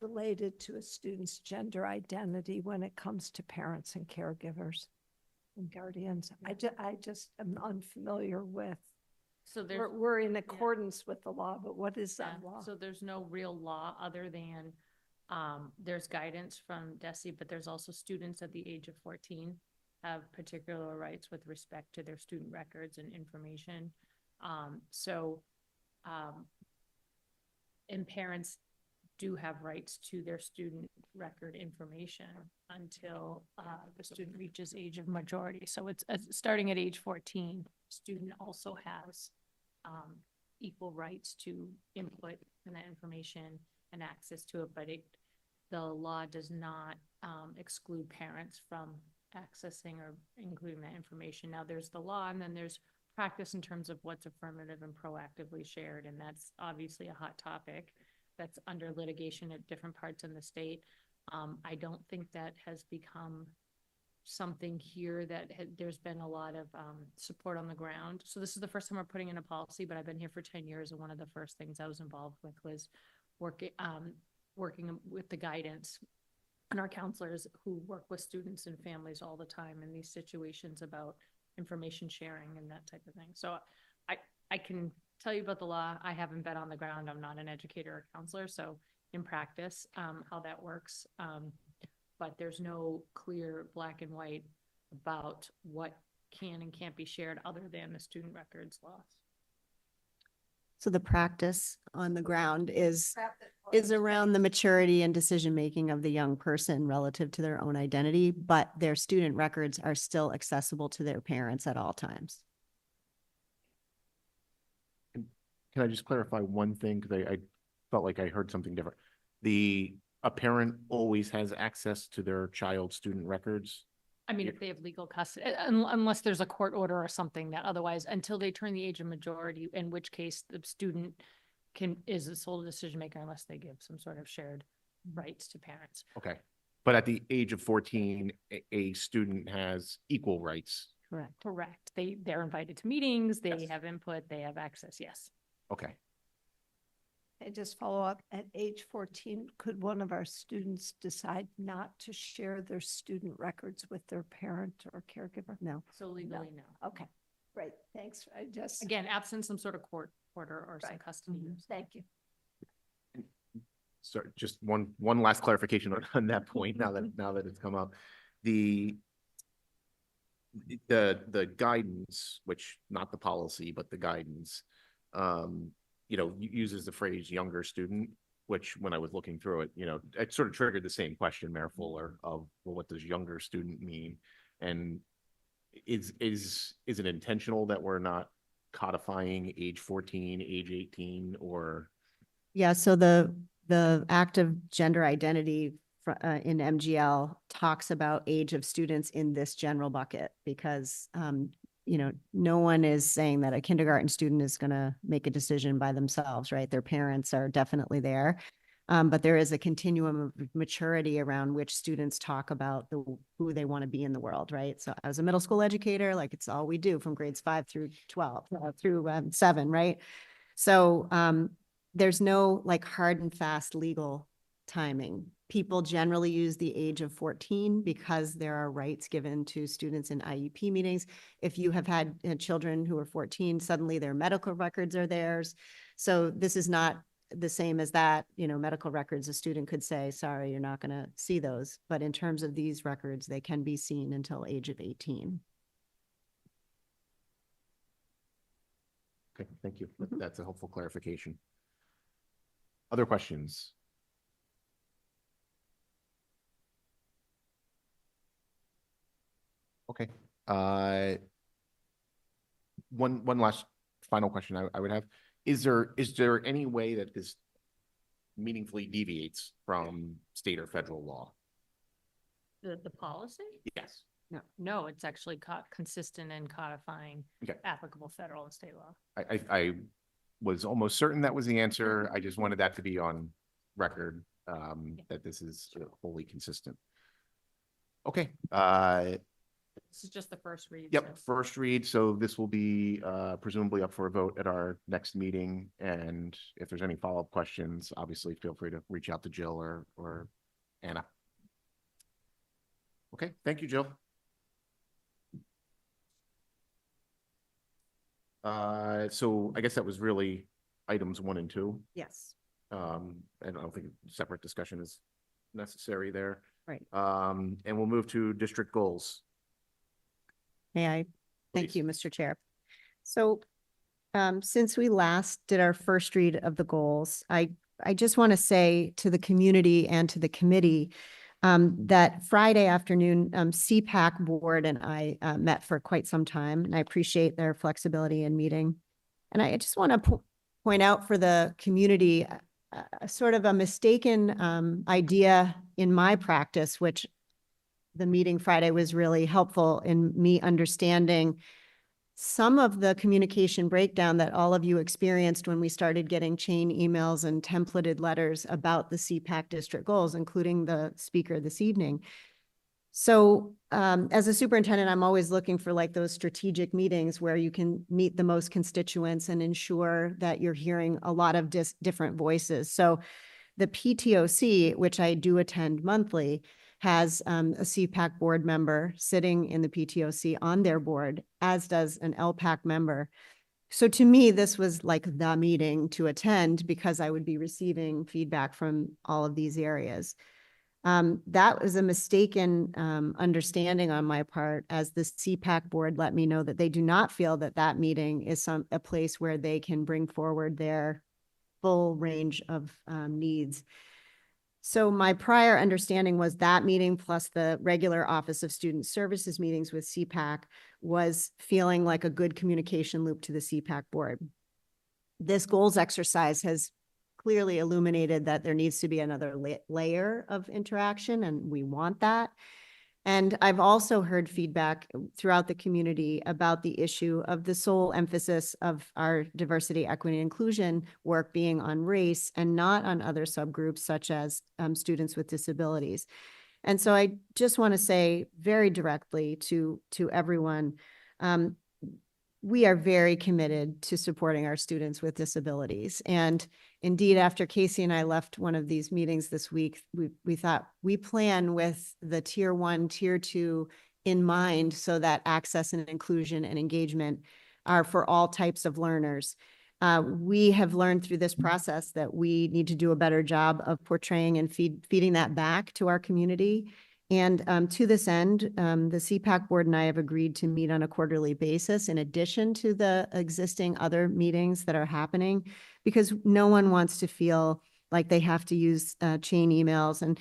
Speaker 11: related to a student's gender identity when it comes to parents and caregivers and guardians? I just am unfamiliar with.
Speaker 13: So there's.
Speaker 11: We're in accordance with the law, but what is that
Speaker 13: Yeah,
Speaker 11: law?
Speaker 13: so there's no real law other than, there's guidance from DESE, but there's also students at the age of 14 have particular rights with respect to their student records and information. And parents do have rights to their student record information until, the student reaches age of majority. So it's, starting at age 14, student also has, equal rights to input in that information and access to it, but the law does not exclude parents from accessing or including that information. Now, there's the law, and then there's practice in terms of what's affirmative and proactively shared, and that's obviously a hot topic that's under litigation at different parts in the state. I don't think that has become something here that there's been a lot of support on the ground. So this is the first time we're putting in a policy, but I've been here for 10 years, and one of the first things I was involved with was working with the guidance and our counselors who work with students and families all the time in these situations about information sharing and that type of thing. So I can tell you about the law. I haven't been on the ground. I'm not an educator or counselor, so in practice, how that works. But there's no clear black and white about what can and can't be shared other than the student records laws.
Speaker 7: So the practice on the ground is around the maturity and decision-making of the young person relative to their own identity, but their student records are still accessible to their parents at all times.
Speaker 2: Can I just clarify one thing? Because I felt like I heard something different. A parent always has access to their child's student records.
Speaker 13: I mean, if they have legal custody, unless there's a court order or something that otherwise, until they turn the age of majority, in which case the student is the sole decision maker unless they give some sort of shared rights to parents.
Speaker 2: Okay. But at the age of 14, a student has equal rights.
Speaker 7: Correct.
Speaker 13: Correct. They're invited to meetings, they
Speaker 2: Yes.
Speaker 13: have input, they have access, yes.
Speaker 2: Okay.
Speaker 11: And just follow up, at age 14, could one of our students decide not to share their student records with their parent or caregiver?
Speaker 7: No.
Speaker 13: So legally, no.
Speaker 11: Okay, great, thanks. I just.
Speaker 13: Again, absent some sort of court order or some
Speaker 11: Right.
Speaker 13: custody.
Speaker 7: Mhm.
Speaker 13: use.
Speaker 11: Thank you.
Speaker 2: So just one last clarification on that point, now that it's come up. The guidance, which not the policy, but the guidance, uses the phrase younger student, which when I was looking through it, it sort of triggered the same question, Mayor Fuller, of, well, what does younger student mean? And is it intentional that we're not codifying age 14, age 18, or?
Speaker 7: Yeah, so the Act of Gender Identity in MGL talks about age of students in this general bucket because, no one is saying that a kindergarten student is going to make a decision by themselves, right? Their parents are definitely there. But there is a continuum of maturity around which students talk about who they want to be in the world, right? So as a middle school educator, like it's all we do from grades 5 through 12, through 7, right? So there's no like hard and fast legal timing. People generally use the age of 14 because there are rights given to students in IEP meetings. If you have had children who are 14, suddenly their medical records are theirs. So this is not the same as that, medical records, a student could say, sorry, you're not going to see those. But in terms of these records, they can be seen until age of 18.
Speaker 2: Okay, thank you. That's a helpful clarification. Other questions? Okay. One last final question I would have. Is there any way that this meaningfully deviates from state or federal law?
Speaker 13: The policy?
Speaker 2: Yes.
Speaker 13: No, it's actually consistent in codifying
Speaker 2: Okay.
Speaker 13: applicable federal and state law.
Speaker 2: I was almost certain that was the answer. I just wanted that to be on record, that this is wholly consistent. Okay,
Speaker 13: This is just the first read.
Speaker 2: Yep,
Speaker 13: so-
Speaker 2: first read, so this will be presumably up for a vote at our next meeting, and if there's any follow-up questions, obviously feel free to reach out to Jill or Anna. Okay, thank you, Jill. So I guess that was really items 1 and 2.
Speaker 7: Yes.
Speaker 2: And I don't think separate discussion is necessary there.
Speaker 7: Right.
Speaker 2: And we'll move to district goals.
Speaker 7: May I? Thank
Speaker 2: Please.
Speaker 7: you, Mr. Chair. So since we last did our first read of the goals, I just want to say to the community and to the committee that Friday afternoon, CPAC board and I met for quite some time, and I appreciate their flexibility in meeting. And I just want to point out for the community sort of a mistaken idea in my practice, which the meeting Friday was really helpful in me understanding some of the communication breakdown that all of you experienced when we started getting chain emails and templated letters about the CPAC district goals, including the speaker this evening. So as a superintendent, I'm always looking for like those strategic meetings where you can meet the most constituents and ensure that you're hearing a lot of different voices. So the PTOC, which I do attend monthly, has a CPAC board member sitting in the PTOC on their board, as does an LPAC member. So to me, this was like the meeting to attend because I would be receiving feedback from all of these areas. That was a mistaken understanding on my part, as the CPAC board let me know that they do not feel that that meeting is a place where they can bring forward their full range of needs. So my prior understanding was that meeting plus the regular Office of Student Services meetings with CPAC was feeling like a good communication loop to the CPAC board. This goals exercise has clearly illuminated that there needs to be another layer of interaction, and we want that. And I've also heard feedback throughout the community about the issue of the sole emphasis of our diversity, equity, and inclusion work being on race and not on other subgroups such as students with disabilities. And so I just want to say very directly to everyone, we are very committed to supporting our students with disabilities. And indeed, after Casey and I left one of these meetings this week, we thought we plan with the tier 1, tier 2 in mind so that access and inclusion and engagement are for all types of learners. We have learned through this process that we need to do a better job of portraying and feeding that back to our community. And to this end, the CPAC board and I have agreed to meet on a quarterly basis in addition to the existing other meetings that are happening, because no one wants to feel like they have to use chain emails and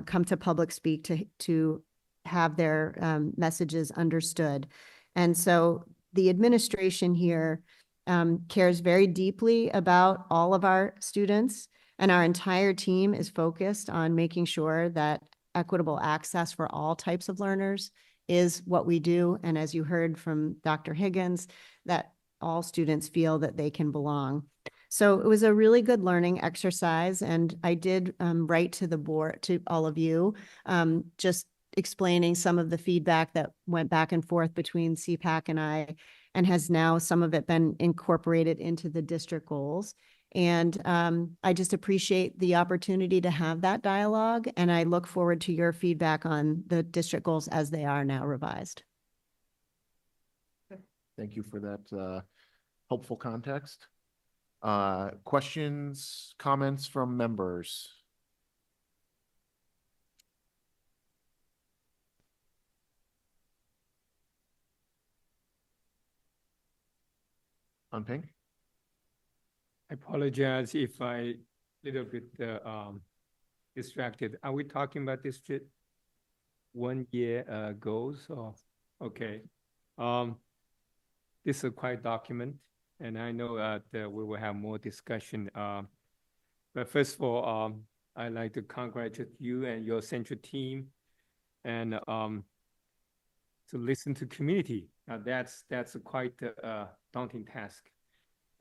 Speaker 7: come to public speak to have their messages understood. And so the administration here cares very deeply about all of our students, and our entire team is focused on making sure that equitable access for all types of learners is what we do. And as you heard from Dr. Higgins, that all students feel that they can belong. So it was a really good learning exercise. And I did write to the board, to all of you, just explaining some of the feedback that went back and forth between CPAC and I, and has now some of it been incorporated into the district goals. And I just appreciate the opportunity to have that dialogue, and I look forward to your feedback on the district goals as they are now revised.
Speaker 2: Thank you for that helpful context. Questions, comments from members? On Pink?
Speaker 14: I apologize if I little bit distracted. Are we talking about district 1 year goals or okay? This is a quiet document, and I know that we will have more discussion. But first of all, I'd like to congratulate you and your central team, and to listen to community. Now that's quite a daunting task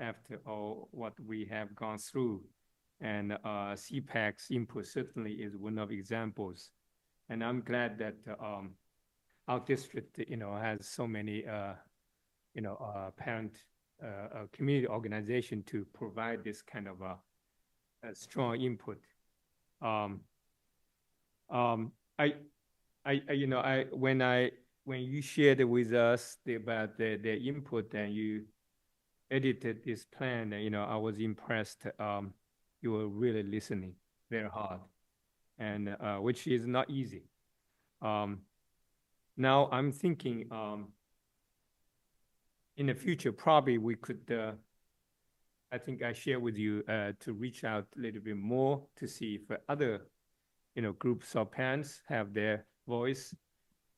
Speaker 14: after all what we have gone through. And CPAC's input certainly is one of examples. And I'm glad that our district, has so many, parent, community organization to provide this kind of a strong input. When you shared with us about the input and you edited this plan, I was impressed. You were really listening very hard, and which is not easy. Now I'm thinking, in the future, probably we could, I think I share with you to reach out a little bit more to see if other, groups of parents have their voice.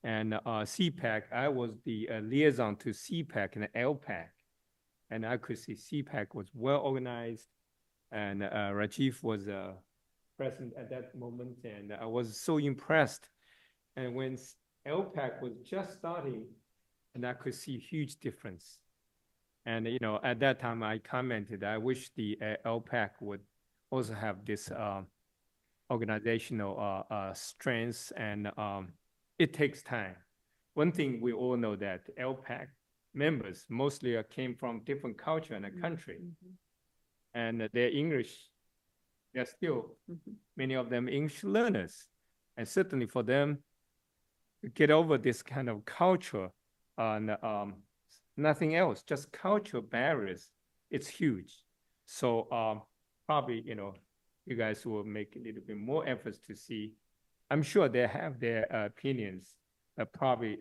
Speaker 14: And CPAC, I was the liaison to CPAC and LPAC. And I could see CPAC was well organized, and Rajiv was present at that moment, and I was so impressed. And when LPAC was just starting, and I could see huge difference. And at that time, I commented, I wish the LPAC would also have this organizational strengths, and it takes time. One thing we all know that LPAC members mostly came from different culture in the country, and their English, they're still, many of them English learners. And certainly for them to get over this kind of culture and nothing else, just cultural barriers, it's huge. So probably, you guys will make a little bit more efforts to see. I'm sure they have their opinions, but probably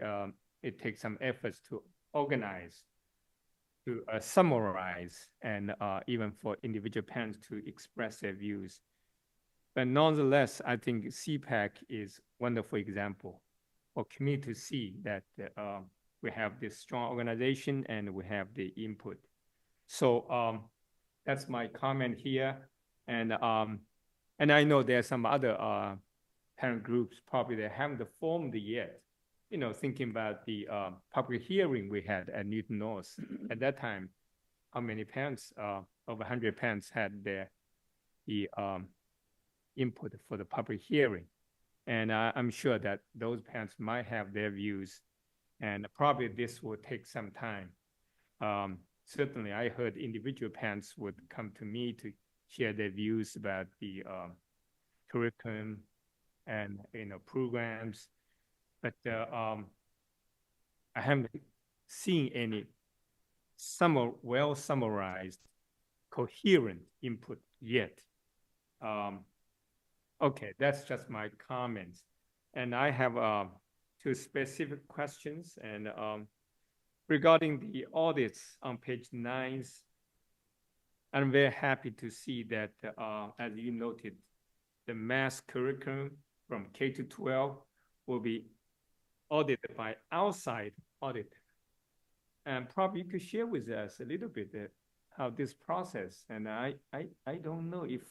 Speaker 14: it takes some efforts to organize, to summarize, and even for individual parents to express their views. But nonetheless, I think CPAC is a wonderful example for community to see that we have this strong organization and we have the input. So that's my comment here. And I know there are some other parent groups, probably they haven't formed yet, thinking about the public hearing we had at Newton North. At that time, how many parents, over 100 parents had the input for the public hearing. And I'm sure that those parents might have their views, and probably this will take some time. Certainly, I heard individual parents would come to me to share their views about the curriculum and programs, but I haven't seen any well summarized, coherent input yet. Okay, that's just my comments, and I have 2 specific questions. And regarding the audits on page 9, I'm very happy to see that, as you noted, the math curriculum from K to 12 will be audited by outside auditor. And probably you could share with us a little bit how this process, and I don't know if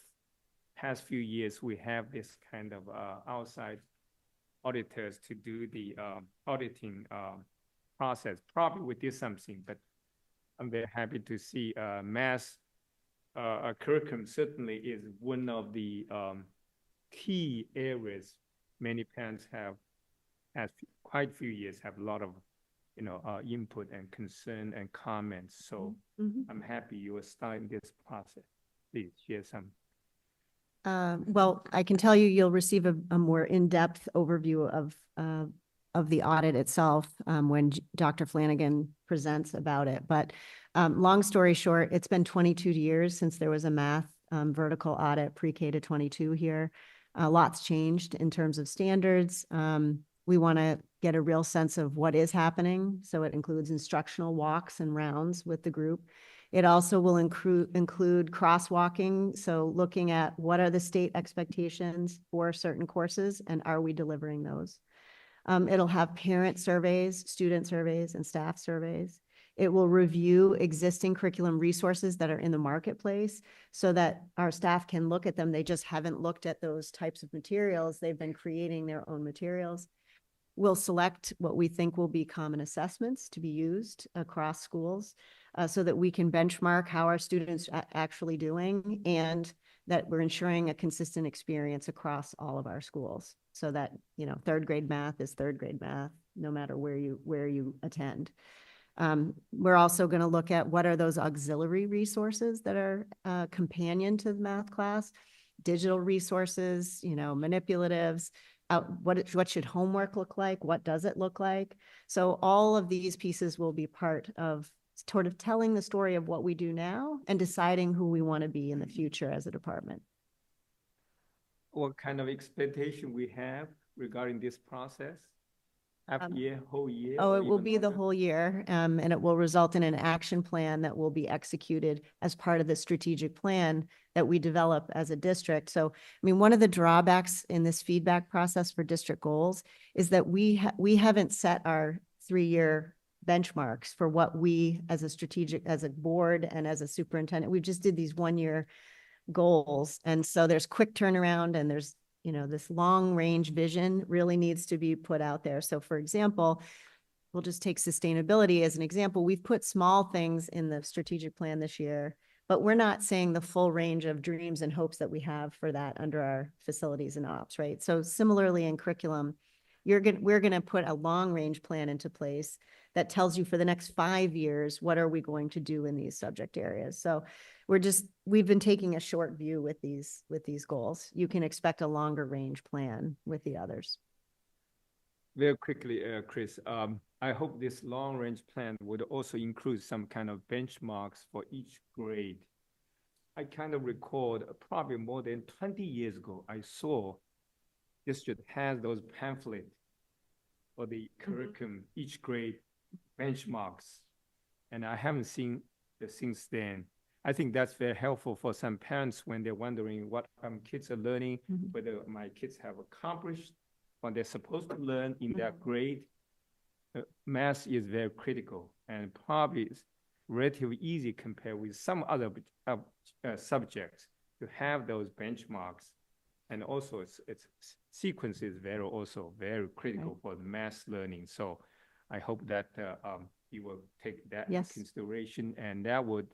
Speaker 14: past few years we have this kind of outside auditors to do the auditing process. Probably we did something, but I'm very happy to see math curriculum certainly is one of the key areas many parents have quite a few years have a lot of input and concern and comments. So I'm happy you are starting this process. Please share some.
Speaker 7: Well, I can tell you, you'll receive a more in-depth overview of the audit itself when Dr. Flanagan presents about it. But long story short, it's been 22 years since there was a math vertical audit pre-K to 22 here. Lots changed in terms of standards. We want to get a real sense of what is happening. So it includes instructional walks and rounds with the group. It also will include crosswalking. So looking at what are the state expectations for certain courses and are we delivering those? It'll have parent surveys, student surveys, and staff surveys. It will review existing curriculum resources that are in the marketplace so that our staff can look at them. They just haven't looked at those types of materials. They've been creating their own materials. We'll select what we think will be common assessments to be used across schools so that we can benchmark how our students are actually doing and that we're ensuring a consistent experience across all of our schools so that, 3rd grade math is 3rd grade math, no matter where you attend. We're also going to look at what are those auxiliary resources that are companion to the math class, digital resources, manipulatives, what should homework look like? What does it look like? So all of these pieces will be part of sort of telling the story of what we do now and deciding who we want to be in the future as a department.
Speaker 14: What kind of expectation we have regarding this process? Half year, whole year?
Speaker 7: Oh,
Speaker 14: or
Speaker 7: it will
Speaker 14: even
Speaker 7: be the
Speaker 14: longer?
Speaker 7: whole year, and it will result in an action plan that will be executed as part of the strategic plan that we develop as a district. So, I mean, one of the drawbacks in this feedback process for district goals is that we haven't set our 3-year benchmarks for what we as a board and as a superintendent, we just did these 1-year goals. And so there's quick turnaround and there's this long range vision really needs to be put out there. So for example, we'll just take sustainability as an example. We've put small things in the strategic plan this year, but we're not saying the full range of dreams and hopes that we have for that under our facilities and ops, right? So similarly in curriculum, we're going to put a long range plan into place that tells you for the next 5 years, what are we going to do in these subject areas? So we've been taking a short view with these goals. You can expect a longer range plan with the others.
Speaker 14: Very quickly, Chris, I hope this long range plan would also include some kind of benchmarks for each grade. I kind of recall probably more than 20 years ago, I saw district has those pamphlets for the curriculum, each grade benchmarks. And I haven't seen it since then. I think that's very helpful for some parents when they're wondering what kids are learning, whether my kids have accomplished what they're supposed to learn in that grade. Math is very critical and probably is relatively easy compared with some other subjects to have those benchmarks. And also its sequence is also very critical for the math learning. So I hope that you will take that into consideration, and that would,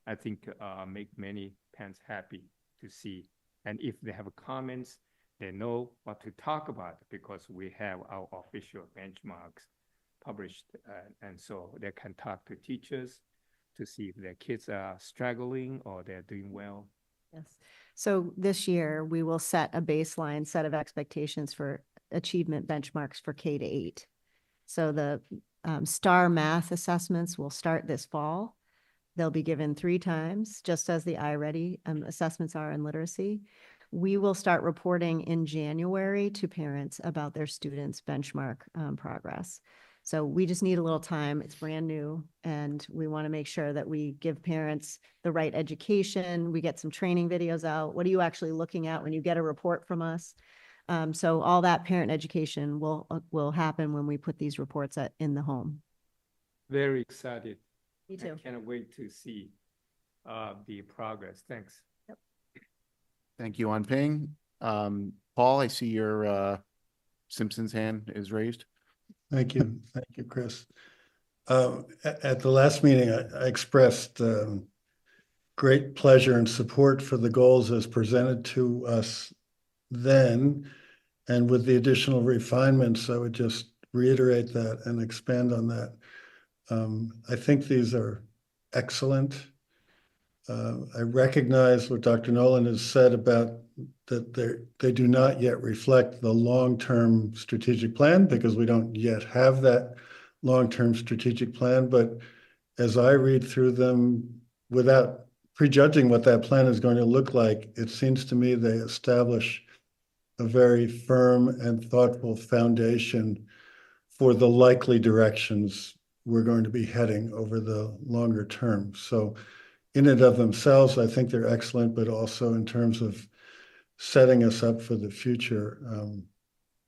Speaker 14: I think, make many parents happy to see. And if they have comments, they know what to talk about because we have our official benchmarks published, and so they can talk to teachers to see if their kids are struggling or they're doing well.
Speaker 7: Yes. So this year we will set a baseline set of expectations for achievement benchmarks for K-8. So the STAR math assessments will start this fall. They'll be given 3 times, just as the iReady assessments are in literacy. We will start reporting in January to parents about their students' benchmark progress. So we just need a little time. It's brand new, and we want to make sure that we give parents the right education. We get some training videos out. What are you actually looking at when you get a report from us? So all that parent education will happen when we put these reports in the home.
Speaker 14: Very excited.
Speaker 7: Me too.
Speaker 14: I can't wait to see the progress. Thanks.
Speaker 7: Yep.
Speaker 2: Thank you, An-Ping. Paul, I see your Simpson's hand is raised.
Speaker 6: Thank you. Thank you, Chris. At the last meeting, I expressed great pleasure and support for the goals as presented to us then. And with the additional refinements, I would just reiterate that and expand on that. I think these are excellent. I recognize what Dr. Nolan has said about that they do not yet reflect the long-term strategic plan because we don't yet have that long-term strategic plan. But as I read through them, without prejudging what that plan is going to look like, it seems to me they establish a very firm and thoughtful foundation for the likely directions we're going to be heading over the longer term. So in and of themselves, I think they're excellent, but also in terms of setting us up for the future,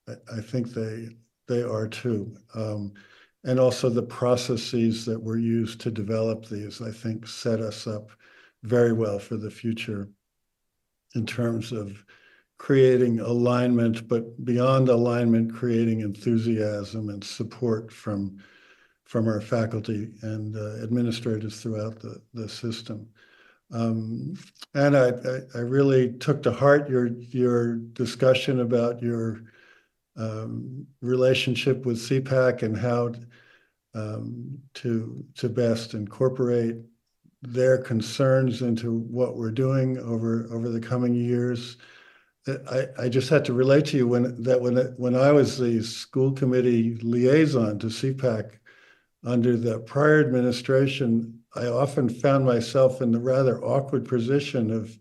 Speaker 6: I think they are too. And also the processes that were used to develop these, I think, set us up very well for the future in terms of creating alignment, but beyond alignment, creating enthusiasm and support from our faculty and administrators throughout the system. And I really took to heart your discussion about your relationship with CPAC and how to best incorporate their concerns into what we're doing over the coming years. I just had to relate to you when I was the school committee liaison to CPAC under the prior administration, I often found myself in the rather awkward position of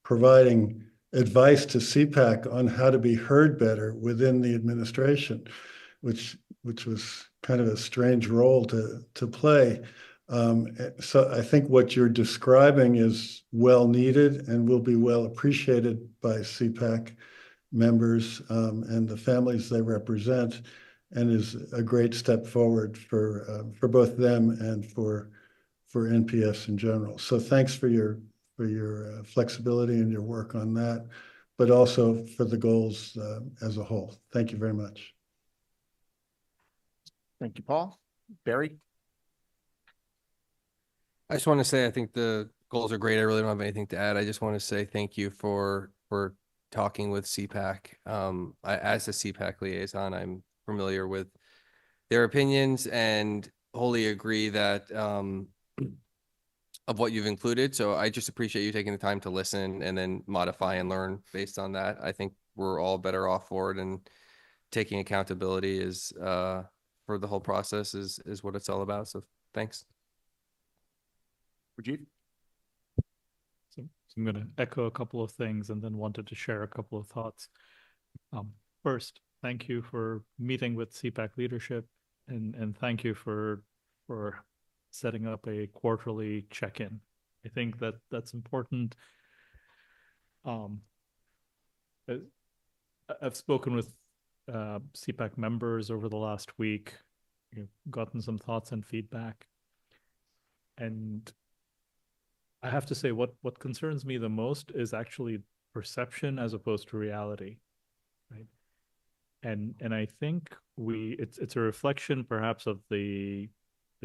Speaker 6: providing advice to CPAC on how to be heard better within the administration, which was kind of a strange role to play. So I think what you're describing is well needed and will be well appreciated by CPAC members and the families they represent, and is a great step forward for both them and for NPS in general. So thanks for your flexibility and your work on that, but also for the goals as a whole. Thank you very much.
Speaker 2: Thank you, Paul. Barry?
Speaker 15: I just want to say I think the goals are great. I really don't have anything to add. I just want to say thank you for talking with CPAC. As a CPAC liaison, I'm familiar with their opinions and wholly agree that of what you've included. So I just appreciate you taking the time to listen and then modify and learn based on that. I think we're all better off for it, and taking accountability is for the whole process is what it's all about. So thanks.
Speaker 2: Rajiv?
Speaker 9: So I'm going to echo a couple of things and then wanted to share a couple of thoughts. First, thank you for meeting with CPAC leadership, and thank you for setting up a quarterly check-in. I think that's important. I've spoken with CPAC members over the last week, gotten some thoughts and feedback, and I have to say what concerns me the most is actually perception as opposed to reality, right? And I think it's a reflection perhaps of the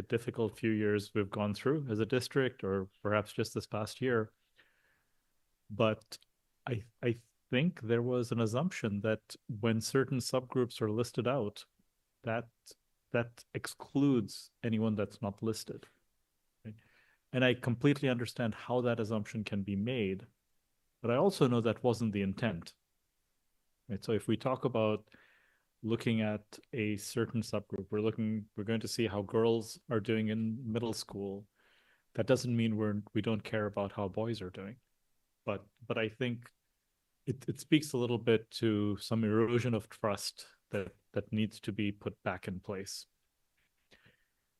Speaker 9: difficult few years we've gone through as a district, or perhaps just this past year. But I think there was an assumption that when certain subgroups are listed out, that excludes anyone that's not listed. Right? And I completely understand how that assumption can be made, but I also know that wasn't the intent. Right? So if we talk about looking at a certain subgroup, we're going to see how girls are doing in middle school. That doesn't mean we don't care about how boys are doing. But I think it speaks a little bit to some erosion of trust that needs to be put back in place.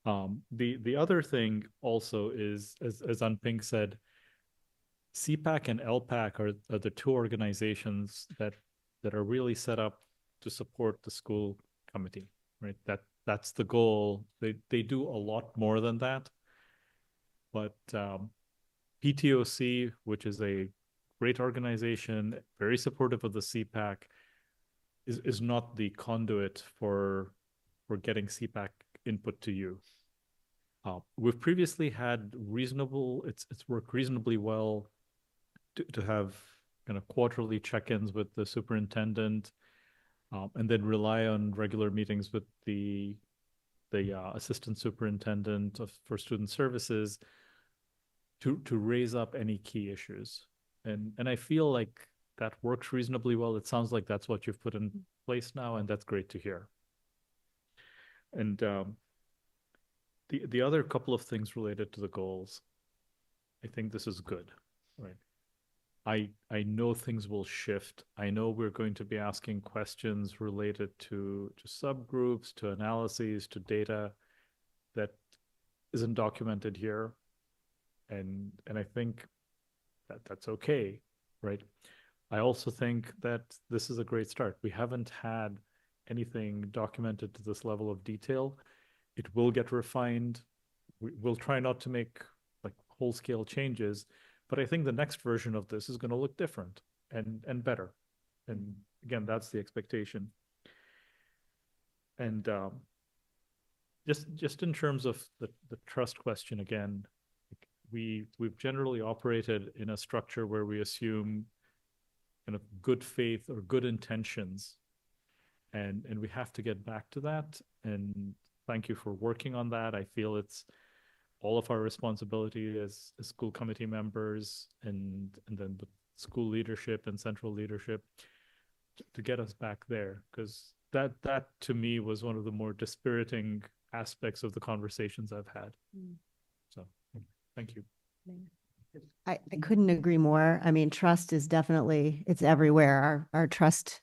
Speaker 9: The other thing also is, as Anping said, CPAC and LPAC are the two organizations that are really set up to support the school committee, right? That's the goal. They do a lot more than that. But PTOC, which is a great organization, very supportive of the CPAC, is not the conduit for getting CPAC input to you. We've previously had it's worked reasonably well to have kind of quarterly check-ins with the superintendent, and then rely on regular meetings with the assistant superintendent for student services to raise up any key issues. And I feel like that works reasonably well. It sounds like that's what you've put in place now, and that's great to hear. And the other couple of things related to the goals, I think this is good, right? I know things will shift. I know we're going to be asking questions related to subgroups, to analyses, to data that isn't documented here. And I think that's okay, right? I also think that this is a great start. We haven't had anything documented to this level of detail. It will get refined. We'll try not to make like whole-scale changes, but I think the next version of this is going to look different and better. And again, that's the expectation. And just in terms of the trust question again, we've generally operated in a structure where we assume kind of good faith or good intentions. and we have to get back to that. And thank you for working on that. I feel it's all of our responsibility as school committee members and then the school leadership and central leadership to get us back there, because that to me was one of the more dispiriting aspects of the conversations I've had. So thank you.
Speaker 7: I couldn't agree more. I mean, trust is definitely, it's everywhere. Our trust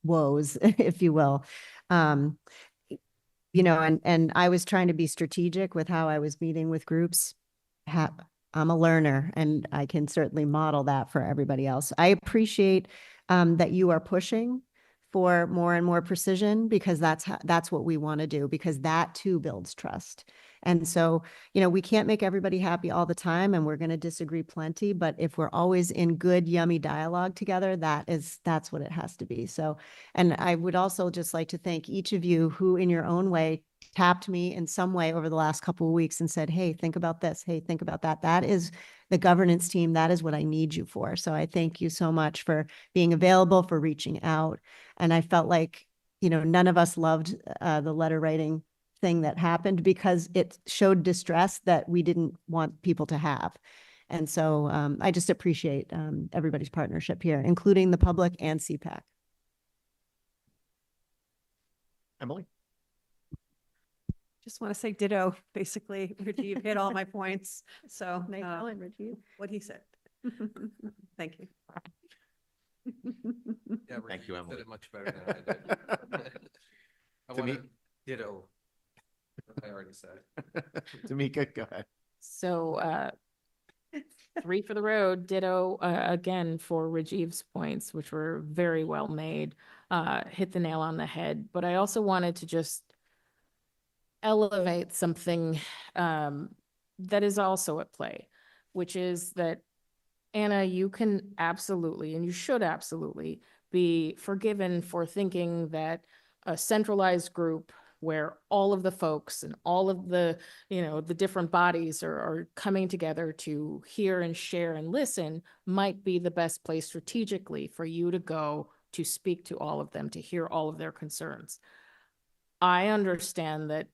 Speaker 7: woes, if you will. You know, and I was trying to be strategic with how I was meeting with groups. I'm a learner, and I can certainly model that for everybody else. I appreciate that you are pushing for more and more precision, because that's what we want to do, because that too builds trust. And so, you know, we can't make everybody happy all the time, and we're going to disagree plenty, but if we're always in good, yummy dialogue together, that's what it has to be. So, and I would also just like to thank each of you who in your own way tapped me in some way over the last couple of weeks and said, hey, think about this. Hey, think about that. That is the governance team. That is what I need you for. So I thank you so much for being available, for reaching out. And I felt like, you know, none of us loved the letter writing thing that happened, because it showed distress that we didn't want people to have. And so I just appreciate everybody's partnership here, including the public and CPAC.
Speaker 2: Emily?
Speaker 12: Just want to say ditto, basically. Rajiv hit all my points. So what he said. Thank you.
Speaker 15: Yeah,
Speaker 2: Thank you,
Speaker 15: Rajiv
Speaker 2: Emily.
Speaker 15: said it much better than I did. I want to ditto what I already said.
Speaker 2: Tamika, go ahead.
Speaker 3: So 3 for the road, ditto again for Rajiv's points, which were very well made, hit the nail on the head. But I also wanted to just elevate something that is also at play, which is that, Anna, you can absolutely, and you should absolutely, be forgiven for thinking that a centralized group where all of the folks and all of the, you know, the different bodies are coming together to hear and share and listen might be the best place strategically for you to go to speak to all of them, to hear all of their concerns. I understand that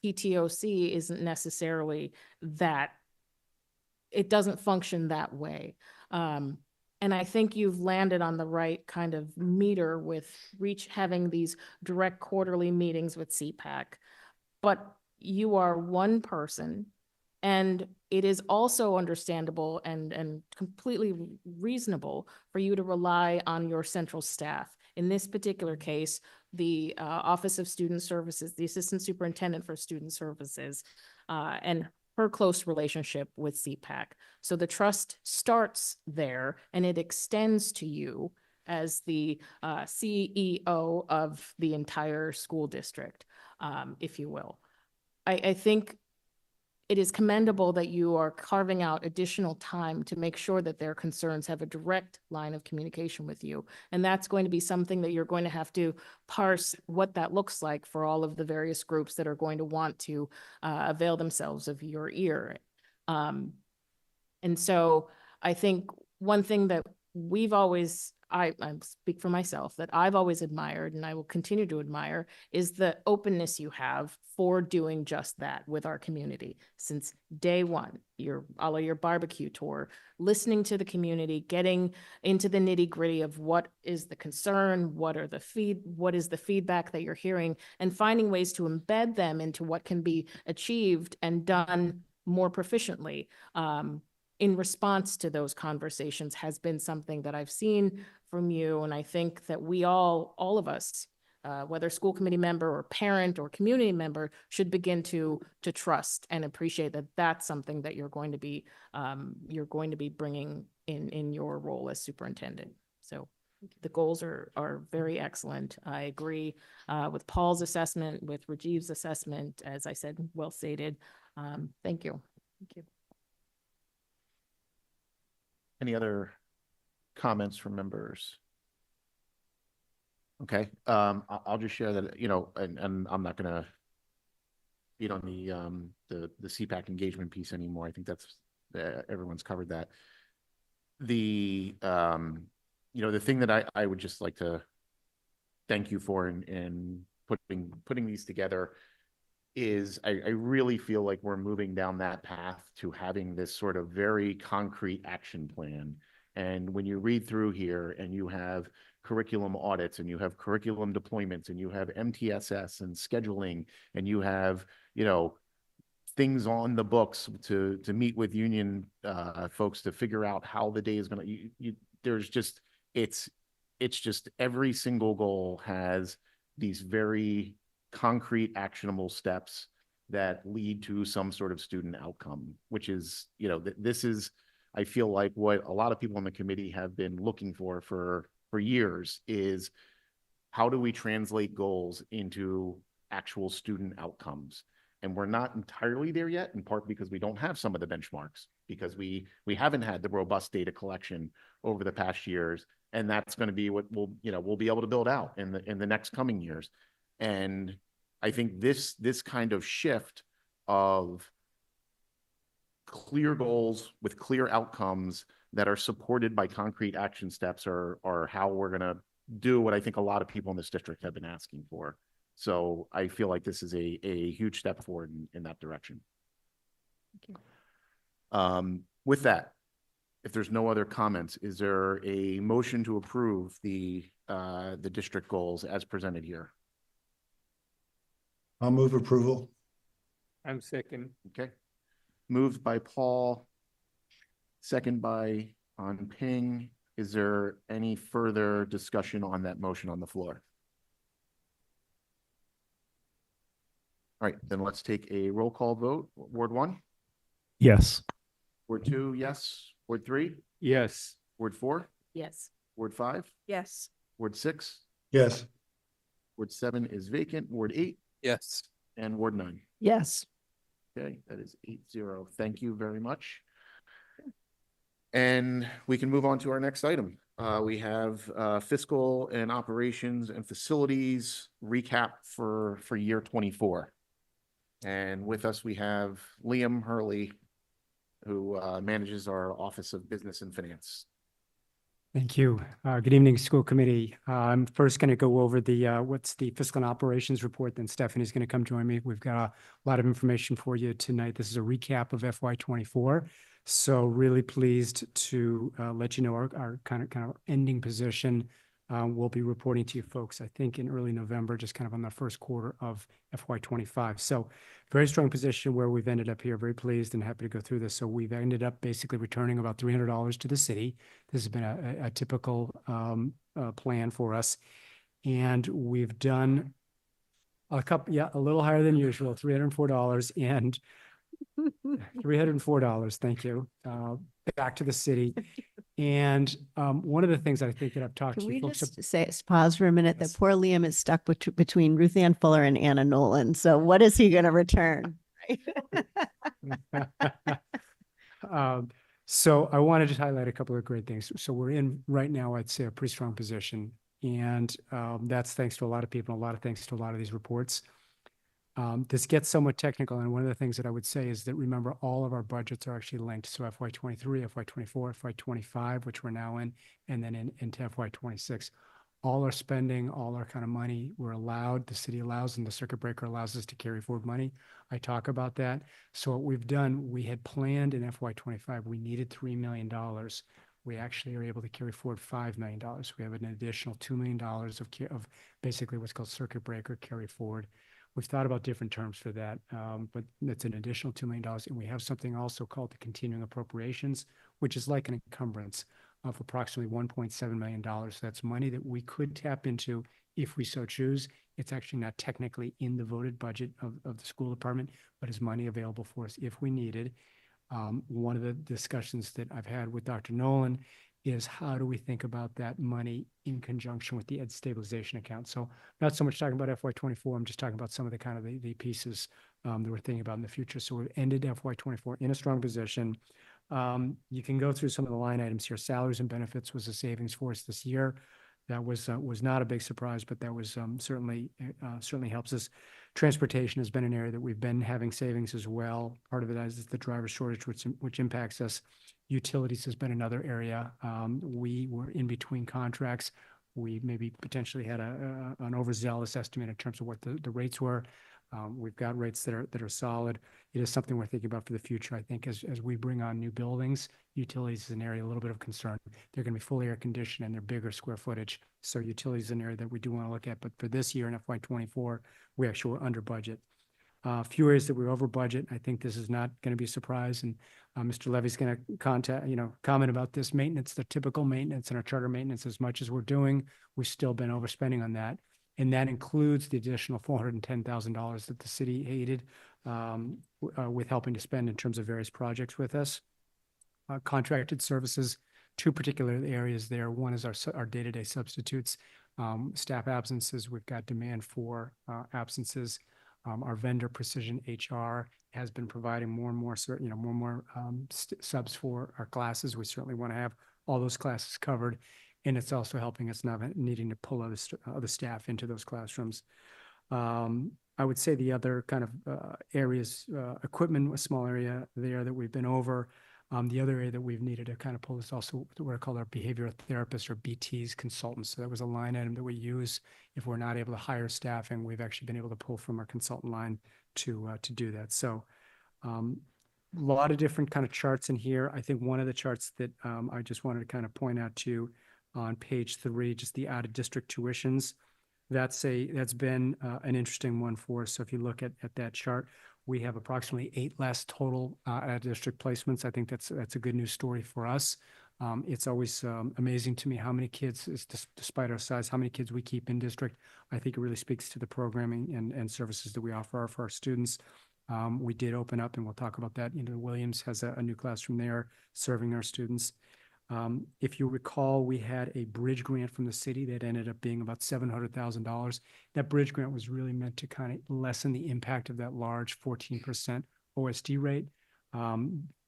Speaker 3: PTOC isn't necessarily that, it doesn't function that way. And I think you've landed on the right kind of meter with having these direct quarterly meetings with CPAC. But you are one person, and it is also understandable and completely reasonable for you to rely on your central staff. In this particular case, the Office of Student Services, the Assistant Superintendent for Student Services, and her close relationship with CPAC. So the trust starts there, and it extends to you as the CEO of the entire school district, if you will. I think it is commendable that you are carving out additional time to make sure that their concerns have a direct line of communication with you. And that's going to be something that you're going to have to parse what that looks like for all of the various groups that are going to want to avail themselves of your ear. And so I think one thing that we've always, I speak for myself, that I've always admired and I will continue to admire is the openness you have for doing just that with our community. Since day one, your barbecue tour, listening to the community, getting into the nitty gritty of what is the concern, what is the feedback that you're hearing, and finding ways to embed them into what can be achieved and done more proficiently. In response to those conversations has been something that I've seen from you. And I think that we all of us, whether school committee member or parent or community member, should begin to trust and appreciate that that's something that you're going to be bringing in your role as superintendent. So the goals are very excellent. I agree with Paul's assessment, with Rajiv's assessment, as I said, well stated. Thank you. Thank you.
Speaker 2: Any other comments from members? Okay, I'll just share that, you know, and I'm not gonna beat on the CPAC engagement piece anymore. I think that's everyone's covered that. The you know, the thing that I would just like to thank you for in putting these together is I really feel like we're moving down that path to having this sort of very concrete action plan. And when you read through here and you have curriculum audits and you have curriculum deployments and you have MTSS and scheduling and you have, you know, things on the books to meet with union folks to figure out how the day is going to, there's just, it's just every single goal has these very concrete actionable steps that lead to some sort of student outcome, which is, you know, this is, I feel like what a lot of people on the committee have been looking for years is how do we translate goals into actual student outcomes? And we're not entirely there yet, in part because we don't have some of the benchmarks, because we haven't had the robust data collection over the past years. And that's going to be what we'll be able to build out in the next coming years. And I think this kind of shift of clear goals with clear outcomes that are supported by concrete action steps are how we're going to do what I think a lot of people in this district have been asking for. So I feel like this is a huge step forward in that direction.
Speaker 3: Thank you.
Speaker 2: With that, if there's no other comments, is there a motion to approve the district goals as presented here?
Speaker 6: I'll move approval.
Speaker 14: I'm second.
Speaker 2: Okay. Moved by Paul, second by Ping. Is there any further discussion on that motion on the floor? All right, then let's take a roll call vote. Ward 1?
Speaker 16: Yes.
Speaker 2: Ward 2, yes. Ward 3?
Speaker 14: Yes.
Speaker 2: Ward 4?
Speaker 3: Yes.
Speaker 2: Ward 5?
Speaker 12: Yes.
Speaker 2: Ward 6?
Speaker 6: Yes.
Speaker 2: Ward 7 is vacant. Ward 8?
Speaker 15: Yes.
Speaker 2: And Ward 9?
Speaker 11: Yes.
Speaker 2: Okay, that is 8-0. Thank you very much. And we can move on to our next item. We have fiscal and operations and facilities recap for year 24. And with us, we have Liam Hurley, who manages our Office of Business and Finance.
Speaker 16: Thank you. Good evening, school committee. I'm first going to go over what's the fiscal and operations report. Then Stephanie's going to come join me. We've got a lot of information for you tonight. This is a recap of FY24. So really pleased to let you know our kind of ending position. We'll be reporting to you folks, I think, in early November, just kind of on the first quarter of FY25. So very strong position where we've ended up here. Very pleased and happy to go through this. So we've ended up basically returning about $300 to the city. This has been a typical plan for us. And we've done a little higher than usual, $304 and $304. Thank you. Back to the city. And one of the things I think that I've talked
Speaker 7: Can
Speaker 16: to you
Speaker 7: we
Speaker 16: folks
Speaker 7: just pause for a minute? That poor Liam is stuck between Ruth Ann Fuller and Anna Nolan. So what is he going to return?
Speaker 16: So I wanted to highlight a couple of great things. So we're in right now, I'd say, a pretty strong position. And that's thanks to a lot of people, a lot of thanks to a lot of these reports. This gets somewhat technical, and one of the things that I would say is that remember all of our budgets are actually linked. So FY23, FY24, FY25, which we're now in, and then into FY26. All our spending, all our kind of money, we're allowed, the city allows, and the circuit breaker allows us to carry forward money. I talk about that. So what we've done, we had planned in FY25, we needed $3 million. We actually are able to carry forward $5 million. We have an additional $2 million of basically what's called circuit breaker carry forward. We've thought about different terms for that, but it's an additional $2 million. And we have something also called the continuing appropriations, which is like an encumbrance of approximately $1.7 million. That's money that we could tap into if we so choose. It's actually not technically in the voted budget of the school department, but is money available for us if we needed. One of the discussions that I've had with Dr. Nolan is how do we think about that money in conjunction with the ed stabilization account? So not so much talking about FY24, I'm just talking about some of the kind of the pieces that we're thinking about in the future. So we've ended FY24 in a strong position. You can go through some of the line items here. Salaries and benefits was a savings for us this year. That was not a big surprise, but that was certainly helps us. Transportation has been an area that we've been having savings as well. Part of it is the driver shortage, which impacts us. Utilities has been another area. We were in between contracts. We maybe potentially had an overzealous estimate in terms of what the rates were. We've got rates that are solid. It is something we're thinking about for the future. I think as we bring on new buildings, utilities is an area a little bit of concern. They're going to be fully air conditioned and they're bigger square footage. So utilities is an area that we do want to look at. But for this year in FY24, we actually were under budget. A few areas that we're over budget. I think this is not going to be a surprise. And Mr. Levy's going to comment about this maintenance, the typical maintenance and our charter maintenance. As much as we're doing, we've still been overspending on that. And that includes the additional $410,000 that the city aided with helping to spend in terms of various projects with us. Contracted services, two particular areas there. One is our day-to-day substitutes, staff absences. We've got demand for absences. Our vendor Precision HR has been providing more and more, subs for our classes. We certainly want to have all those classes covered. And it's also helping us not needing to pull other staff into those classrooms. I would say the other kind of areas, equipment, a small area there that we've been over. The other area that we've needed to kind of pull is also what I call our behavioral therapists or BTs consultants. So that was a line item that we use if we're not able to hire staff, and we've actually been able to pull from our consultant line to do that. So a lot of different kind of charts in here. I think one of the charts that I just wanted to kind of point out to you on page 3, just the out of district tuitions. That's been an interesting one for us. So if you look at that chart, we have approximately 8 less total out of district placements. I think that's a good news story for us. It's always amazing to me how many kids, despite our size, how many kids we keep in district. I think it really speaks to the programming and services that we offer for our students. We did open up, and we'll talk about that. Williams has a new classroom there serving our students. If you recall, we had a bridge grant from the city that ended up being about $700,000. That bridge grant was really meant to kind of lessen the impact of that large 14% OSD rate.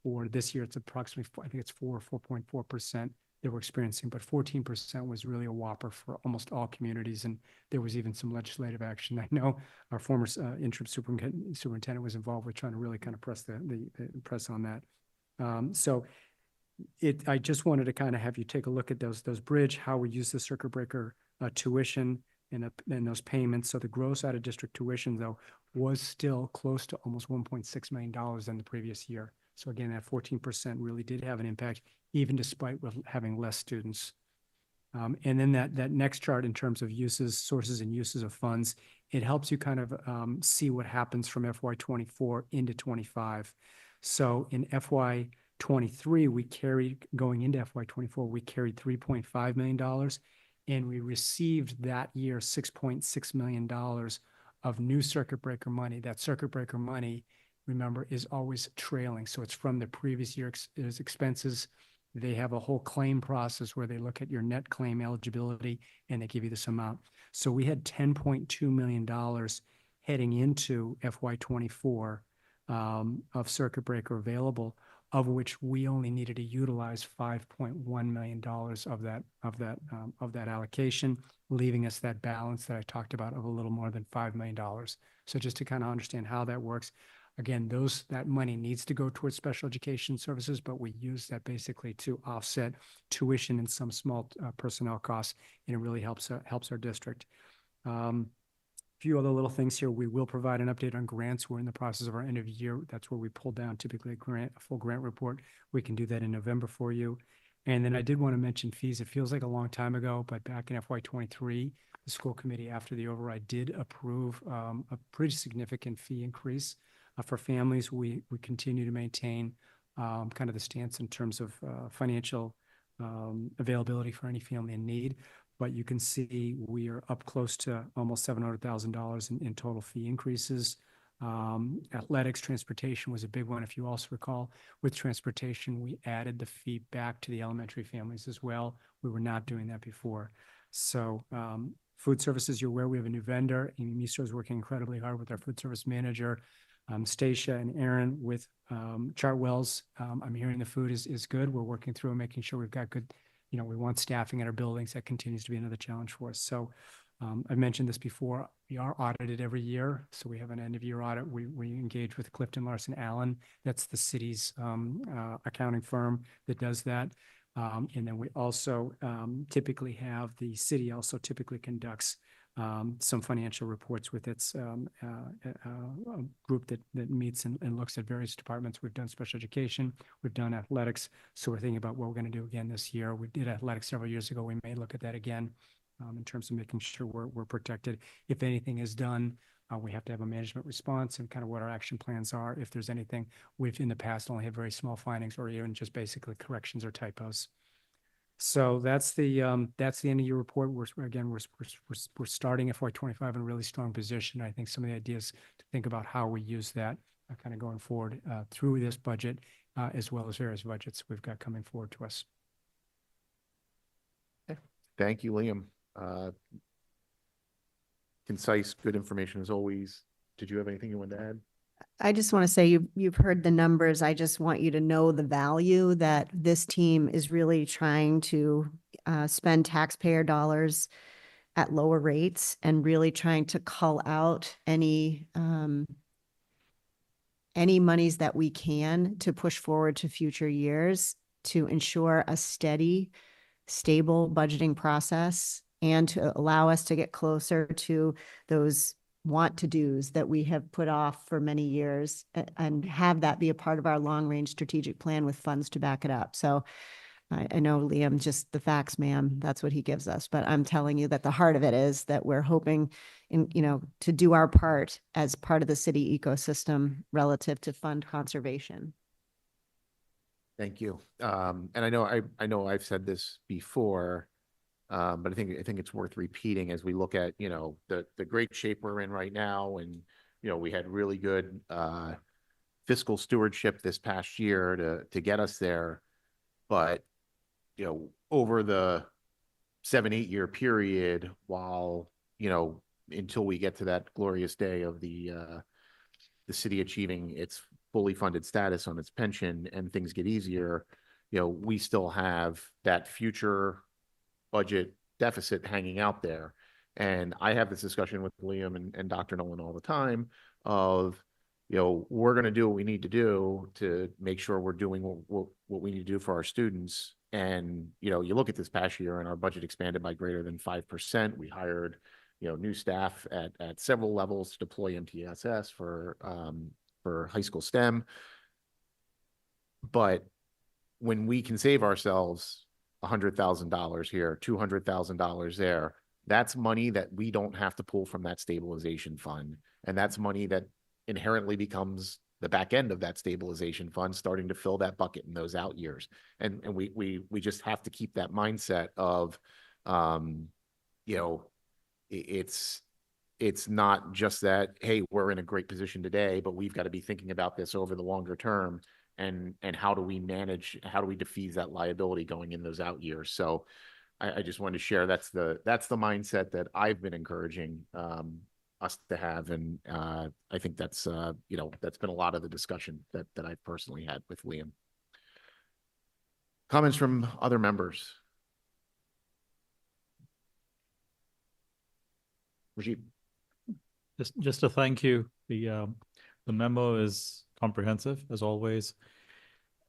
Speaker 16: Or this year, it's approximately, I think it's 4.4% that we're experiencing, but 14% was really a whopper for almost all communities. And there was even some legislative action. I know our former interim superintendent was involved with trying to really kind of press press on that. I just wanted to kind of have you take a look at those bridge, how we use the circuit breaker tuition and those payments. So the gross out of district tuition, though, was still close to almost $1.6 million in the previous year. So again, that 14% really did have an impact, even despite having less students. And then that next chart in terms of sources and uses of funds, it helps you kind of see what happens from FY24 into 25. So in FY23, going into FY24, we carried $3.5 million, and we received that year $6.6 million of new circuit breaker money. That circuit breaker money, remember, is always trailing. So it's from the previous year's expenses. They have a whole claim process where they look at your net claim eligibility and they give you this amount. So we had $10.2 million heading into FY24 of circuit breaker available, of which we only needed to utilize $5.1 million of that allocation, leaving us that balance that I talked about of a little more than $5 million. So just to kind of understand how that works, again, that money needs to go towards special education services, but we use that basically to offset tuition and some small personnel costs, and it really helps our district. Few other little things here. We will provide an update on grants. We're in the process of our end of year. That's where we pull down typically a full grant report. We can do that in November for you. And then I did want to mention fees. It feels like a long time ago, but back in FY23, the school committee, after the override, did approve a pretty significant fee increase for families. We continue to maintain kind of the stance in terms of financial availability for any family in need. But you can see we are up close to almost $700,000 in total fee increases. Athletics, transportation was a big one. If you also recall, with transportation, we added the fee back to the elementary families as well. We were not doing that before. So food services, you're aware we have a new vendor. Amy Meester is working incredibly hard with our food service manager, Stacia and Aaron with Chartwell's. I'm hearing the food is good. We're working through and making sure we've got good, we want staffing at our buildings. That continues to be another challenge for us. So I've mentioned this before. We are audited every year. So we have an end of year audit. We engage with Clifton Larson Allen. That's the city's accounting firm that does that. And then we also typically have, the city also typically conducts some financial reports with its group that meets and looks at various departments. We've done special education, we've done athletics. So we're thinking about what we're going to do again this year. We did athletics several years ago. We may look at that again in terms of making sure we're protected. If anything is done, we have to have a management response and kind of what our action plans are. If there's anything, we've in the past only had very small findings or even just basically corrections or typos. So that's the end of your report. We're starting FY25 in a really strong position. I think some of the ideas to think about how we use that kind of going forward through this budget, as well as various budgets we've got coming forward to us.
Speaker 2: Thank you, Liam. Concise, good information as always. Did you have anything you wanted to add?
Speaker 7: I just want to say you've heard the numbers. I just want you to know the value that this team is really trying to spend taxpayer dollars at lower rates and really trying to cull out any monies that we can to push forward to future years to ensure a steady, stable budgeting process and to allow us to get closer to those want-to-dos that we have put off for many years and have that be a part of our long-range strategic plan with funds to back it up. So I know Liam, just the facts, ma'am, that's what he gives us. But I'm telling you that the heart of it is that we're hoping to do our part as part of the city ecosystem relative to fund conservation.
Speaker 2: Thank you. And I know I've said this before, but I think it's worth repeating as we look at, the great shape we're in right now. And, we had really good fiscal stewardship this past year to get us there. But, over the 7-8 year period, while, until we get to that glorious day of the city achieving its fully funded status on its pension and things get easier, we still have that future budget deficit hanging out there. And I have this discussion with Liam and Dr. Nolan all the time of, we're going to do what we need to do to make sure we're doing what we need to do for our students. And, you look at this past year and our budget expanded by greater than 5%. We hired, new staff at several levels to deploy MTSS for high school STEM. But when we can save ourselves $100,000 here, $200,000 there, that's money that we don't have to pull from that stabilization fund. And that's money that inherently becomes the back end of that stabilization fund, starting to fill that bucket in those out years. And we just have to keep that mindset of, it's not just that, hey, we're in a great position today, but we've got to be thinking about this over the longer term. And how do we defease that liability going in those out years? So I just wanted to share that's the mindset that I've been encouraging us to have. And I think that's that's been a lot of the discussion that I've personally had with Liam. Comments from other members? Rajiv.
Speaker 9: Just to thank you. The memo is comprehensive as always.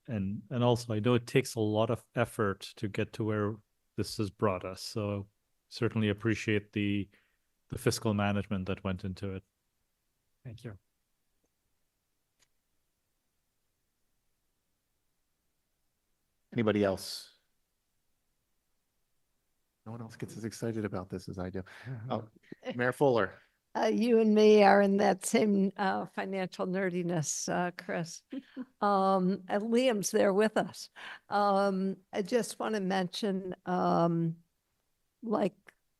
Speaker 9: And also I know it takes a lot of effort to get to where this has brought us. So certainly appreciate the fiscal management that went into it.
Speaker 16: Thank you.
Speaker 2: Anybody else? No one else gets as excited about this as I do. Oh, Mayor Fuller.
Speaker 11: You and me are in that same financial nerdiness, Chris. And Liam's there with us. I just want to mention, like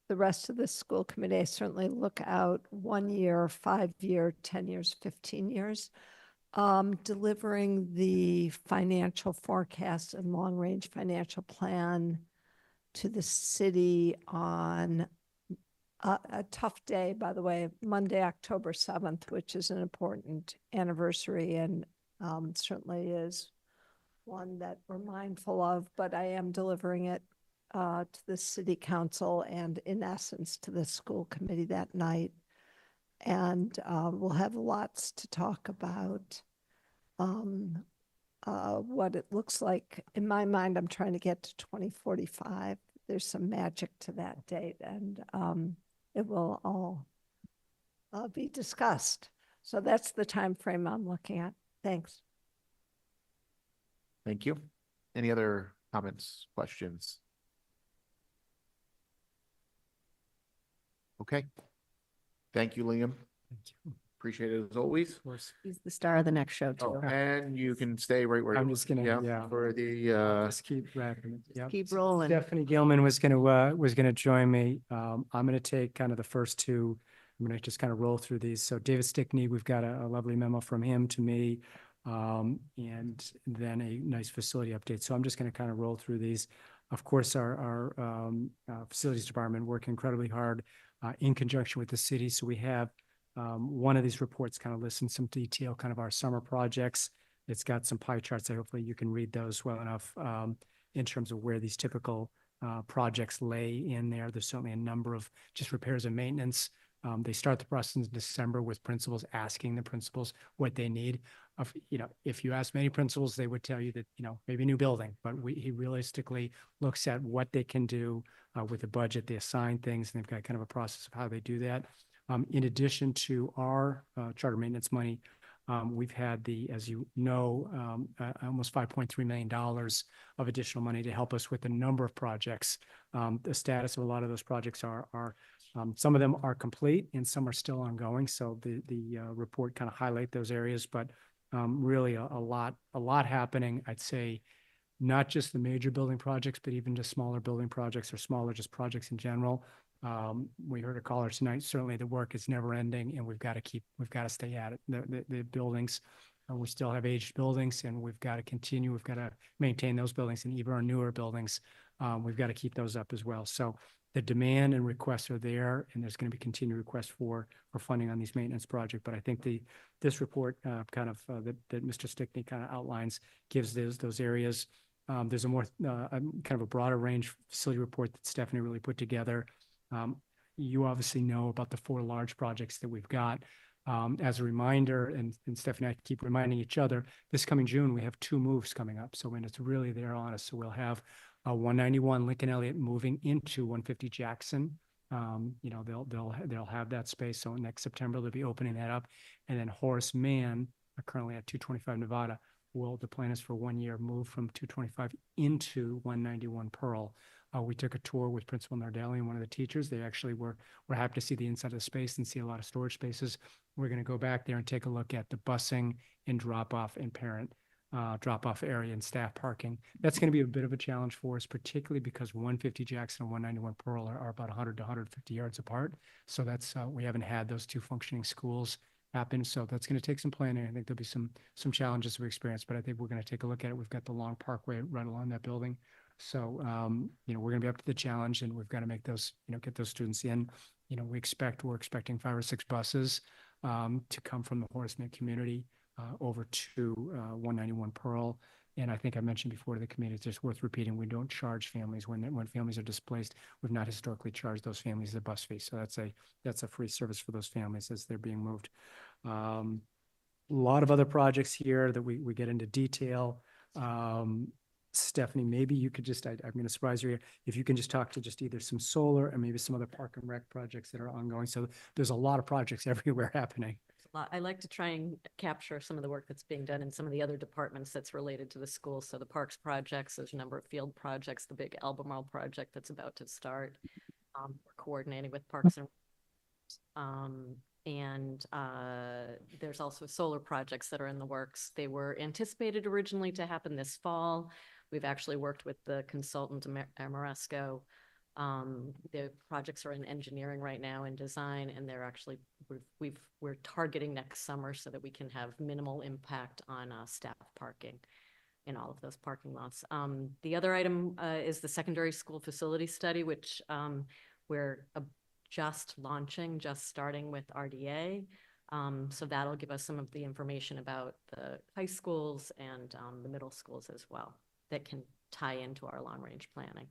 Speaker 11: the rest of the school committee, I certainly look out 1 year, 5 year, 10 years, 15 years, delivering the financial forecast and long-range financial plan to the city on a tough day, by the way, Monday, October 7th, which is an important anniversary and certainly is one that we're mindful of, but I am delivering it to the city council and in essence to the school committee that night. And we'll have lots to talk about what it looks like. In my mind, I'm trying to get to 2045. There's some magic to that date, and it will all be discussed. So that's the time frame I'm looking at. Thanks.
Speaker 2: Thank you. Any other comments, questions? Okay. Thank you, Liam.
Speaker 16: Thank you.
Speaker 2: Appreciate it as always.
Speaker 16: Of course.
Speaker 7: He's the star of the next show
Speaker 2: Oh,
Speaker 7: too.
Speaker 2: and you can stay right where.
Speaker 16: I'm just gonna, yeah.
Speaker 2: For the,
Speaker 16: Just keep wrapping it. Yep.
Speaker 7: Keep rolling.
Speaker 16: Stephanie Gilman was gonna join me. I'm gonna take kind of the first two. I'm gonna just kind of roll through these. So David Stickney, we've got a lovely memo from him to me, and then a nice facility update. So I'm just gonna kind of roll through these. Of course, our facilities department working incredibly hard in conjunction with the city. So we have one of these reports kind of lists in some detail, kind of our summer projects. It's got some pie charts. Hopefully you can read those well enough in terms of where these typical projects lay in there. There's certainly a number of just repairs and maintenance. They start the process in December with principals asking the principals what they need. If you ask many principals, they would tell you that, maybe a new building, but he realistically looks at what they can do with the budget. They assign things, and they've got kind of a process of how they do that. In addition to our charter maintenance money, we've had as you know, almost $5.3 million of additional money to help us with a number of projects. The status of a lot of those projects are some of them are complete and some are still ongoing. So the report kind of highlight those areas, but really a lot happening. I'd say not just the major building projects, but even just smaller building projects or smaller just projects in general. We heard a caller tonight. Certainly the work is never ending, and we've got to stay at it. The buildings, we still have aged buildings, and we've got to continue. We've got to maintain those buildings, and even our newer buildings, we've got to keep those up as well. So the demand and requests are there, and there's going to be continued requests for funding on these maintenance projects. But I think this report that Mr. Stickney kind of outlines gives those areas. There's a more kind of a broader range facility report that Stephanie really put together. You obviously know about the 4 large projects that we've got. As a reminder, and Stephanie and I keep reminding each other, this coming June, we have 2 moves coming up. So when it's really there on us, so we'll have 191 Lincoln Elliott moving into 150 Jackson. They'll have that space. So next September, they'll be opening that up. And then Horace Mann, currently at 225 Nevada, the plan is for 1 year move from 225 into 191 Pearl. We took a tour with Principal Nardelli and one of the teachers. They actually were happy to see the inside of the space and see a lot of storage spaces. We're going to go back there and take a look at the busing and drop-off and parent drop-off area and staff parking. That's going to be a bit of a challenge for us, particularly because 150 Jackson and 191 Pearl are about 100 to 150 yards apart. So that's we haven't had those 2 functioning schools happen. So that's going to take some planning. I think there'll be some challenges we experience, but I think we're going to take a look at it. We've got the long parkway right along that building. So, we're going to be up to the challenge, and we've got to make those, get those students in. We're expecting 5 or 6 buses to come from the Horace Mann community over to 191 Pearl. And I think I mentioned before to the committee, it's just worth repeating, we don't charge families when families are displaced. We've not historically charged those families the bus fee. So that's a free service for those families as they're being moved. A lot of other projects here that we get into detail. Stephanie, maybe you could just, I'm going to surprise you here, if you can just talk to just either some solar and maybe some other park and rec projects that are ongoing. So there's a lot of projects everywhere happening.
Speaker 17: I like to try and capture some of the work that's being done in some of the other departments that's related to the school. So the parks projects, there's a number of field projects, the big Albemarle project that's about to start. We're coordinating with Parks and there's also solar projects that are in the works. They were anticipated originally to happen this fall. We've actually worked with the consultant Amoresco. The projects are in engineering right now and design, and they're actually we're targeting next summer so that we can have minimal impact on staff parking in all of those parking lots. The other item is the secondary school facility study, which we're just starting with RDA. So that'll give us some of the information about the high schools and the middle schools as well that can tie into our long-range planning.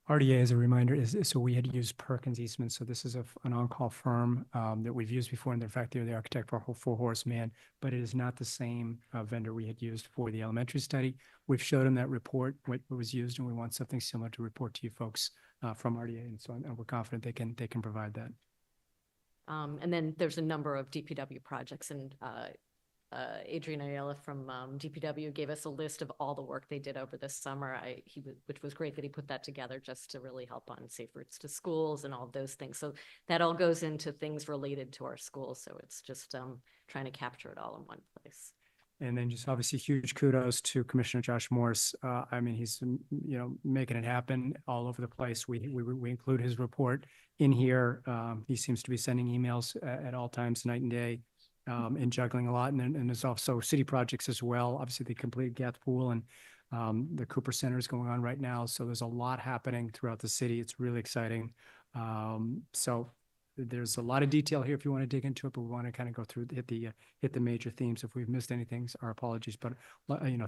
Speaker 16: RDA, as a reminder, so we had used Perkins Eastman. So this is an on-call firm that we've used before. And in fact, they're the architect for Four Horseman, but it is not the same vendor we had used for the elementary study. We've showed them that report, what was used, and we want something similar to report to you folks from RDA. And so and we're confident they can provide that.
Speaker 17: And then there's a number of DPW projects, and Adrian Ayala from DPW gave us a list of all the work they did over this summer. Which was great that he put that together just to really help on safe routes to schools and all of those things. So that all goes into things related to our schools. So it's just trying to capture it all in one place.
Speaker 16: And then just obviously huge kudos to Commissioner Josh Morse. I mean, he's, making it happen all over the place. We include his report in here. He seems to be sending emails at all times, night and day, and juggling a lot. And there's also city projects as well. Obviously, they completed Gath Pool, and the Cooper Center is going on right now. So there's a lot happening throughout the city. It's really exciting. So there's a lot of detail here if you want to dig into it, but we want to kind of go through, hit the major themes. If we've missed anything, our apologies. But,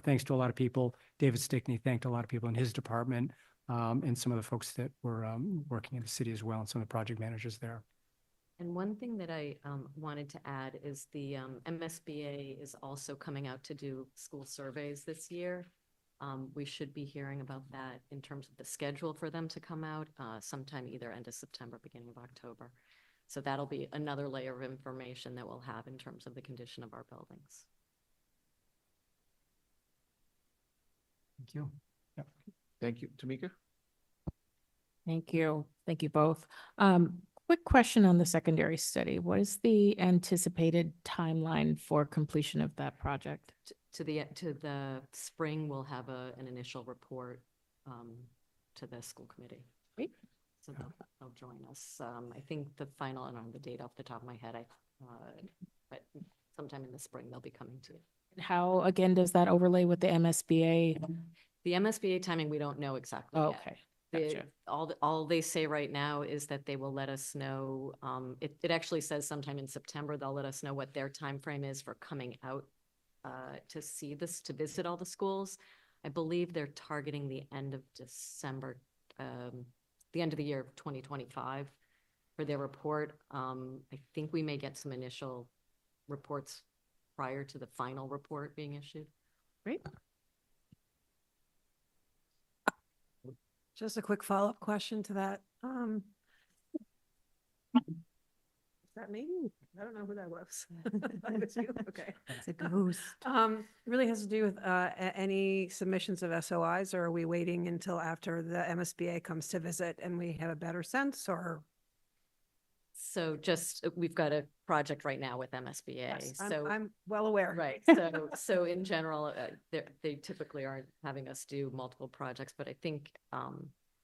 Speaker 16: thanks to a lot of people. David Stickney thanked a lot of people in his department, and some of the folks that were working in the city as well, and some of the project managers there.
Speaker 17: And one thing that I wanted to add is the MSBA is also coming out to do school surveys this year. We should be hearing about that in terms of the schedule for them to come out sometime either end of September, beginning of October. So that'll be another layer of information that we'll have in terms of the condition of our buildings.
Speaker 16: Thank you. Yep.
Speaker 2: Thank you. Tamika?
Speaker 3: Thank you. Thank you both. Quick question on the secondary study. What is the anticipated timeline for completion of that project?
Speaker 17: To the spring, we'll have an initial report to the school committee.
Speaker 3: Great.
Speaker 17: So they'll join us. I think the final, I don't know the date off the top of my head, but sometime in the spring they'll be coming to you.
Speaker 3: How, again, does that overlay with the MSBA?
Speaker 17: The MSBA timing, we don't know exactly yet.
Speaker 3: Okay. Gotcha.
Speaker 17: All they say right now is that they will let us know. It actually says sometime in September they'll let us know what their time frame is for coming out to see this, to visit all the schools. I believe they're targeting the end of December, the end of the year of 2025 for their report. I think we may get some initial reports prior to the final report being issued.
Speaker 3: Great.
Speaker 11: Just a quick follow-up question to that. Is that me? I don't know who that was. That was you? Okay.
Speaker 7: It's a ghost.
Speaker 12: Really has to do with any submissions of SOIs, or are we waiting until after the MSBA comes to visit and we have a better sense, or?
Speaker 17: So just, we've got a project right now with MSBA.
Speaker 12: Yes,
Speaker 17: So
Speaker 12: I'm well aware.
Speaker 17: Right. So in general, they typically aren't having us do multiple projects, but I think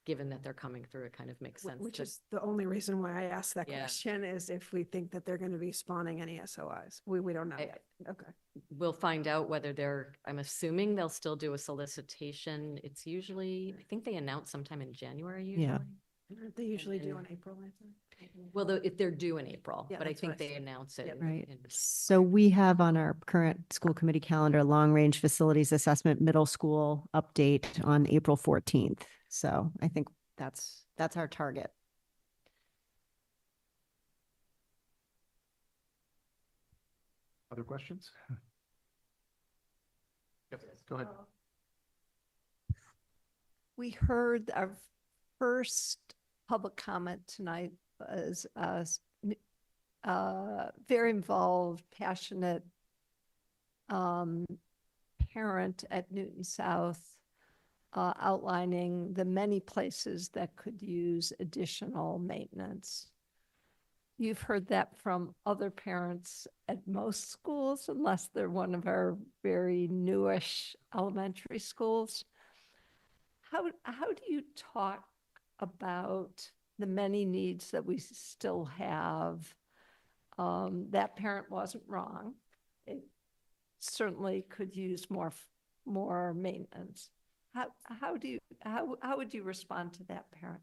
Speaker 17: given that they're coming through, it kind of makes sense.
Speaker 12: Which is the only reason why I asked that
Speaker 17: Yeah.
Speaker 12: question, is if we think that they're going to be spawning any SOIs. We don't know yet. Okay.
Speaker 17: We'll find out whether I'm assuming they'll still do a solicitation. It's usually, I think they announce sometime in January usually.
Speaker 7: Yeah.
Speaker 12: They usually do in April, I think.
Speaker 17: Well, if they're due in April,
Speaker 12: Yeah,
Speaker 17: but I
Speaker 12: that's
Speaker 17: think
Speaker 12: what I
Speaker 17: they
Speaker 12: said.
Speaker 17: announce it.
Speaker 12: Yep.
Speaker 7: Right.
Speaker 17: in-
Speaker 7: So we have on our current school committee calendar, long-range facilities assessment, middle school update on April 14th. So I think that's our target.
Speaker 2: Other questions? Yep, go ahead.
Speaker 11: We heard our first public comment tonight was very involved, passionate parent at Newton South, outlining the many places that could use additional maintenance. You've heard that from other parents at most schools, unless they're one of our very newish elementary schools. How do you talk about the many needs that we still have? That parent wasn't wrong. It certainly could use more maintenance. How would you respond to that parent?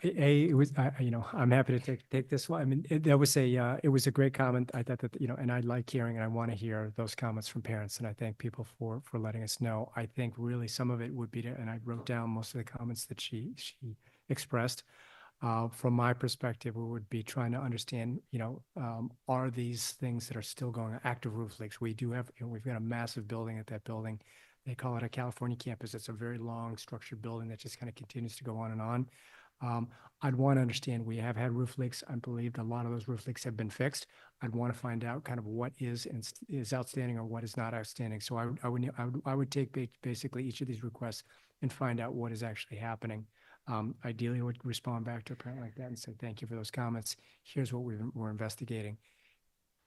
Speaker 16: it was, I'm happy to take this one. I mean, that was it was a great comment. I thought that, and I like hearing, and I want to hear those comments from parents. And I thank people for letting us know. I think really some of it would be and I wrote down most of the comments that she expressed. From my perspective, it would be trying to understand, are these things that are still going on, active roof leaks? We do have, we've got a massive building at that building. They call it a California campus. It's a very long structured building that just kind of continues to go on and on. I'd want to understand, we have had roof leaks. I believe a lot of those roof leaks have been fixed. I'd want to find out kind of what is outstanding or what is not outstanding. So I would take basically each of these requests and find out what is actually happening. Ideally, I would respond back to a parent like that and say, thank you for those comments. Here's what we're investigating.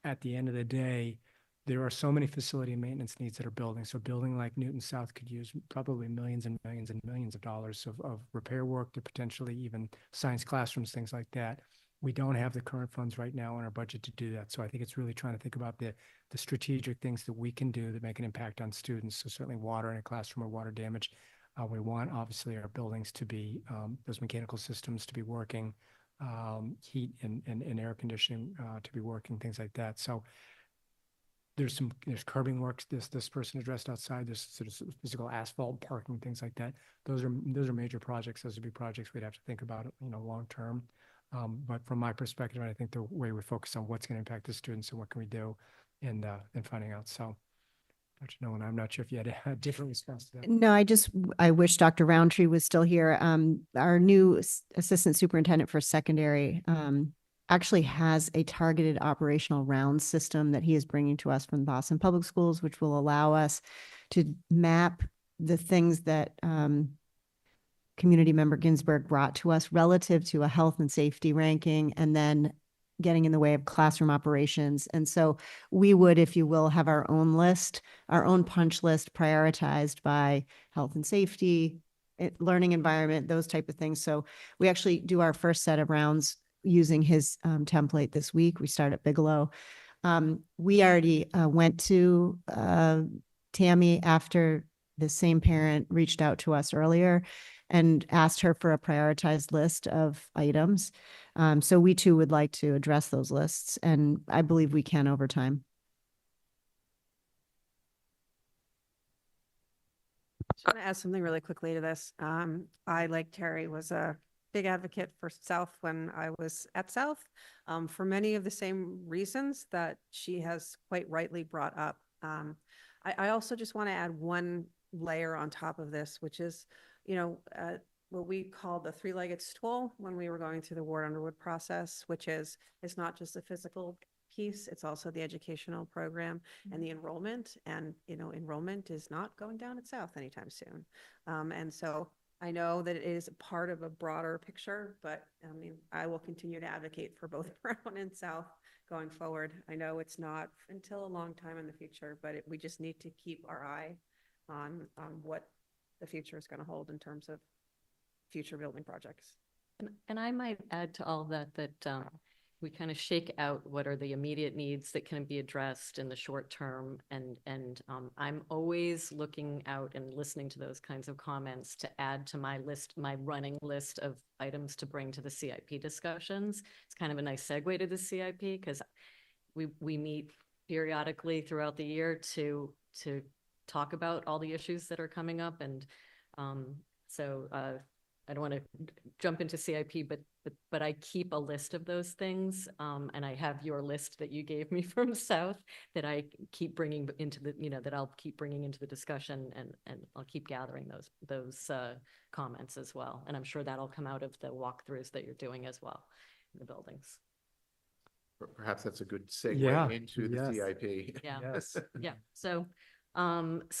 Speaker 16: At the end of the day, there are so many facility and maintenance needs that are building. So a building like Newton South could use probably millions and millions and millions of dollars of repair work to potentially even science classrooms, things like that. We don't have the current funds right now in our budget to do that. So I think it's really trying to think about the strategic things that we can do that make an impact on students. So certainly water in a classroom or water damage. We want obviously our buildings to be, those mechanical systems to be working, heat and air conditioning to be working, things like that. So there's curbing works this person addressed outside. There's sort of physical asphalt, parking, things like that. Those are major projects. Those would be projects we'd have to think about, long term. But from my perspective, I think the way we focus on what's going to impact the students and what can we do and finding out. So, Dr. Nolan, I'm not sure if you had a different response to that.
Speaker 7: No, I wish Dr. Roundtree was still here. Our new assistant superintendent for secondary actually has a targeted operational round system that he is bringing to us from Boston Public Schools, which will allow us to map the things that community member Ginsburg brought to us relative to a health and safety ranking, and then getting in the way of classroom operations. And so we would, if you will, have our own list, our own punch list prioritized by health and safety, learning environment, those type of things. So we actually do our first set of rounds using his template this week. We start at Bigelow. We already went to Tammy after the same parent reached out to us earlier and asked her for a prioritized list of items. So we too would like to address those lists, and I believe we can over time.
Speaker 12: Just want to add something really quickly to this. I, like Terry, was a big advocate for South when I was at South, for many of the same reasons that she has quite rightly brought up. I also just want to add one layer on top of this, which is, what we call the three-legged stool when we were going through the Ward Underwood process, which is, it's not just the physical piece, it's also the educational program and the enrollment. And, enrollment is not going down at South anytime soon. And so I know that it is part of a broader picture, but I will continue to advocate for both Brown and South going forward. I know it's not until a long time in the future, but we just need to keep our eye on what the future is going to hold in terms of future building projects.
Speaker 17: And I might add to all that we kind of shake out what are the immediate needs that can be addressed in the short term. And I'm always looking out and listening to those kinds of comments to add to my list, my running list of items to bring to the CIP discussions. It's kind of a nice segue to the CIP because we meet periodically throughout the year to talk about all the issues that are coming up. And so I don't want to jump into CIP, but I keep a list of those things. And I have your list that you gave me from South that I keep bringing into the, that I'll keep bringing into the discussion, and I'll keep gathering those comments as well. And I'm sure that'll come out of the walkthroughs that you're doing as well in the buildings.
Speaker 2: Perhaps that's a good segue into the CIP.
Speaker 17: Yeah. Yes. Yeah. So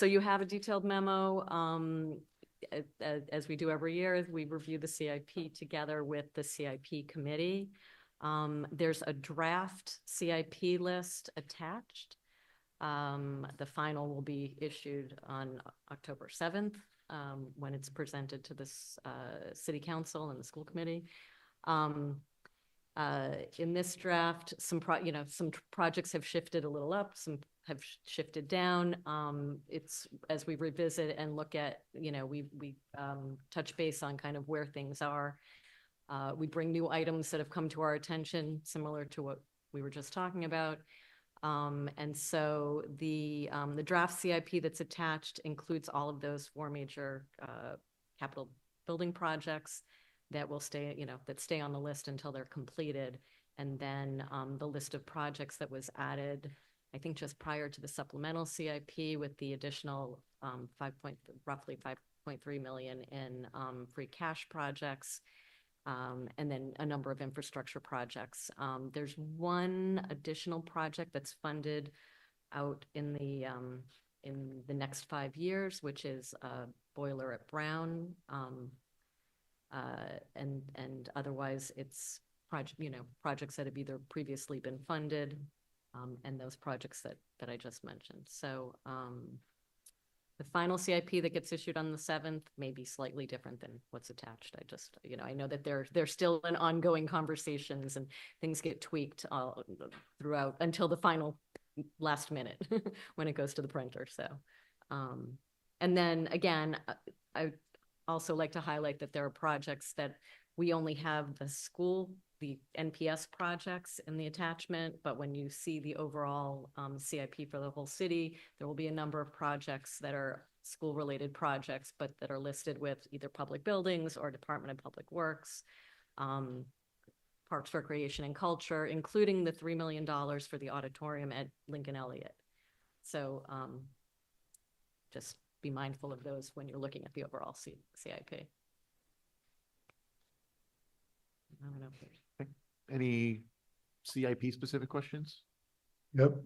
Speaker 17: you have a detailed memo. As we do every year, we review the CIP together with the CIP committee. There's a draft CIP list attached. The final will be issued on October 7th when it's presented to the city council and the school committee. In this draft, some projects have shifted a little up, some have shifted down. It's as we revisit and look at, we touch base on kind of where things are. We bring new items that have come to our attention, similar to what we were just talking about. And so the draft CIP that's attached includes all of those 4 major capital building projects that will stay, that stay on the list until they're completed. And then the list of projects that was added, I think just prior to the supplemental CIP, with the additional roughly 5.3 million in free cash projects. And then a number of infrastructure projects. There's one additional project that's funded out in the next 5 years, which is a boiler at Brown. And otherwise it's projects that have either previously been funded, and those projects that I just mentioned. So the final CIP that gets issued on the 7th may be slightly different than what's attached. I just, I know that they're still in ongoing conversations, and things get tweaked throughout until the final last minute when it goes to the printer. So, and then again, I also like to highlight that there are projects that we only have the NPS projects in the attachment, but when you see the overall CIP for the whole city, there will be a number of projects that are school-related projects, but that are listed with either public buildings or Department of Public Works, Parks, Recreation, and Culture, including the $3 million for the auditorium at Lincoln Elliott. So just be mindful of those when you're looking at the overall CIP. I don't know if there's
Speaker 2: Any CIP specific questions?
Speaker 6: Yep.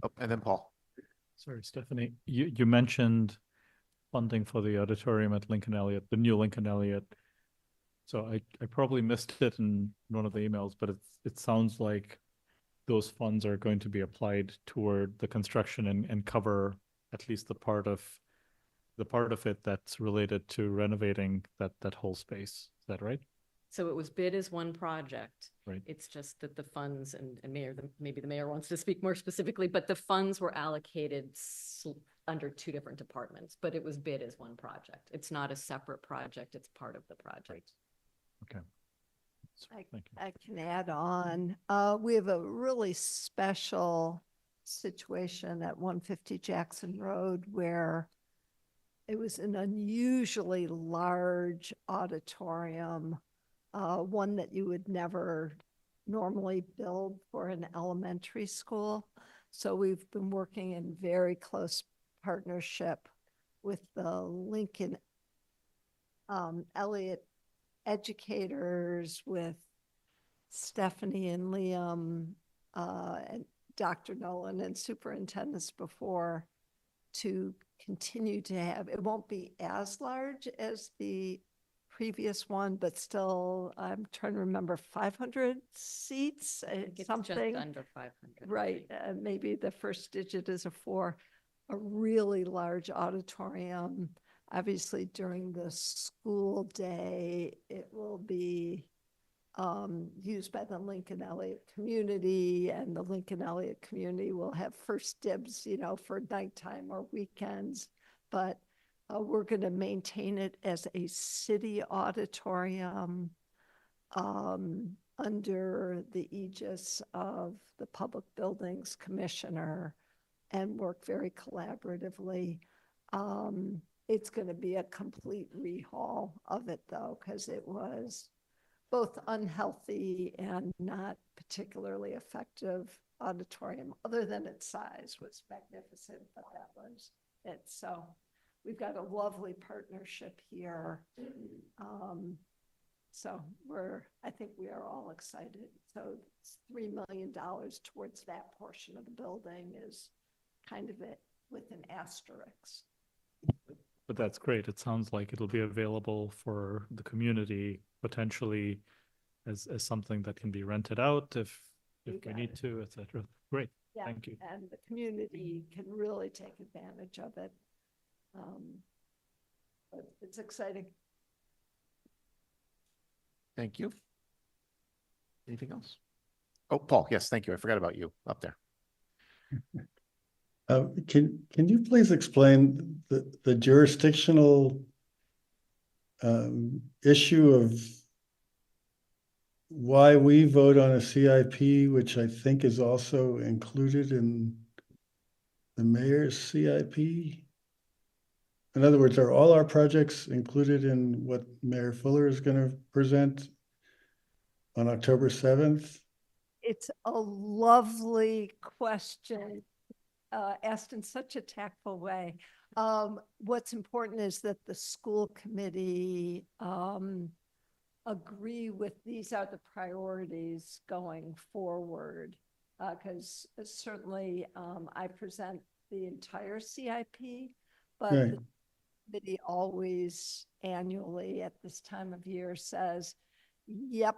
Speaker 2: Oh, and then Paul.
Speaker 9: Sorry, Stephanie, you mentioned funding for the auditorium at Lincoln Elliott, the new Lincoln Elliott. So I probably missed it in one of the emails, but it sounds like those funds are going to be applied toward the construction and cover at least the part of it that's related to renovating that whole space. Is that right?
Speaker 17: So it was bid as one project.
Speaker 9: Right.
Speaker 17: It's just that the funds, and maybe the mayor wants to speak more specifically, but the funds were allocated under 2 different departments, but it was bid as one project. It's not a separate project. It's part of the project.
Speaker 9: Okay. Thank you.
Speaker 11: I can add on. We have a really special situation at 150 Jackson Road where it was an unusually large auditorium, one that you would never normally build for an elementary school. So we've been working in very close partnership with the Lincoln Elliott educators, with Stephanie and Liam, and Dr. Nolan and superintendents before, to continue to have, it won't be as large as the previous one, but still, I'm trying to remember, 500 seats, something.
Speaker 17: Just under 500.
Speaker 11: Right, maybe the first digit is a 4, a really large auditorium. Obviously, during the school day, it will be used by the Lincoln Elliott community, and the Lincoln Elliott community will have first dibs, for nighttime or weekends. But we're going to maintain it as a city auditorium under the aegis of the Public Buildings Commissioner, and work very collaboratively. It's going to be a complete rehaul of it, though, because it was both unhealthy and not particularly effective auditorium, other than its size was magnificent, but that was it. So we've got a lovely partnership here. So I think we are all excited. So it's $3 million towards that portion of the building is kind of it with an asterisk.
Speaker 9: But that's great. It sounds like it'll be available for the community potentially as something that can be rented out if we need to, et cetera. Great.
Speaker 11: Yeah,
Speaker 9: thank you.
Speaker 11: and the community can really take advantage of it. But it's exciting.
Speaker 2: Thank you. Anything else? Oh, Paul, yes, thank you. I forgot about you up there.
Speaker 6: Can you please explain the jurisdictional issue of why we vote on a CIP, which I think is also included in the mayor's CIP? In other words, are all our projects included in what Mayor Fuller is going to present on October 7th?
Speaker 11: It's a lovely question, asked in such a tactful way. What's important is that the school committee agree with these are the priorities going forward. Because certainly I present the entire CIP, but
Speaker 6: Right.
Speaker 11: the committee always annually at this time of year says, yep,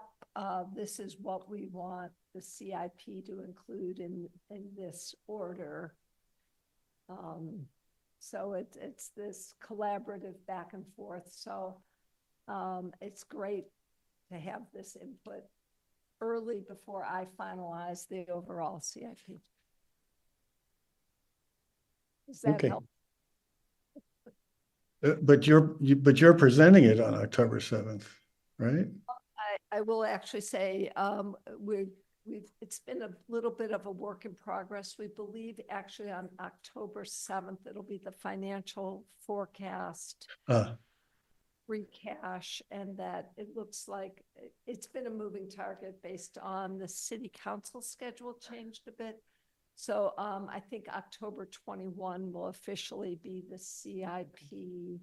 Speaker 11: this is what we want the CIP to include in this order. So it's this collaborative back and forth. So it's great to have this input early before I finalize the overall CIP. Does that
Speaker 6: Okay.
Speaker 11: help?
Speaker 6: But you're presenting it on October 7th, right?
Speaker 11: I will actually say it's been a little bit of a work in progress. We believe actually on October 7th, it'll be the financial forecast free cash, and that it looks like it's been a moving target based on the city council schedule changed a bit. So I think October 21 will officially be the CIP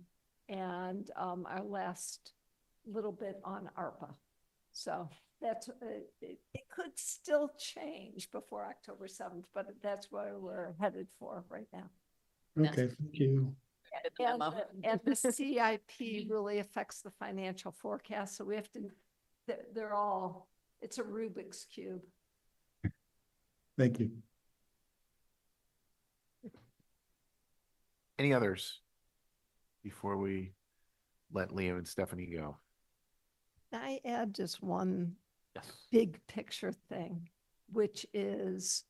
Speaker 11: and our last little bit on ARPA. So that's, it could still change before October 7th, but that's where we're headed for right now.
Speaker 6: Okay, thank you.
Speaker 11: And the CIP really affects the financial forecast. So we have to, they're all, it's a Rubik's Cube.
Speaker 6: Thank you.
Speaker 2: Any others before we let Liam and Stephanie go?
Speaker 11: I add just one big picture thing, which is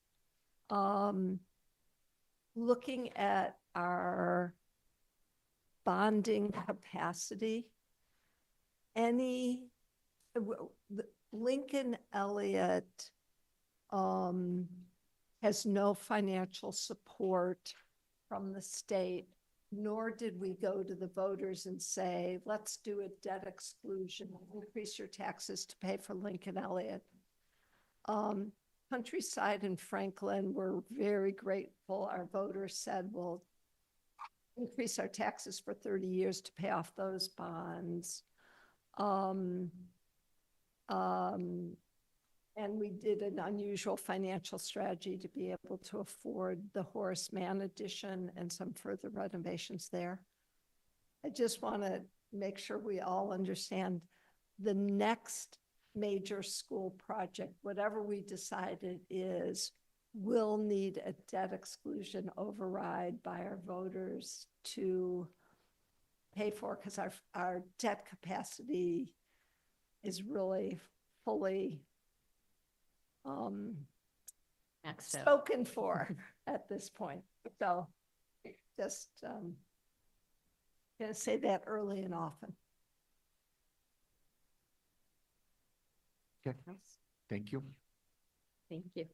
Speaker 11: looking at our bonding capacity. Lincoln Elliott has no financial support from the state, nor did we go to the voters and say, let's do a debt exclusion, increase your taxes to pay for Lincoln Elliott. Countryside and Franklin were very grateful. Our voters said, we'll increase our taxes for 30 years to pay off those bonds. And we did an unusual financial strategy to be able to afford the Horace Mann addition and some further renovations there. I just want to make sure we all understand the next major school project, whatever we decide it is, will need a debt exclusion override by our voters to pay for, because our debt capacity is really fully spoken for at this point. So just gonna say that early and often.
Speaker 2: Okay, thank you.
Speaker 17: Thank you.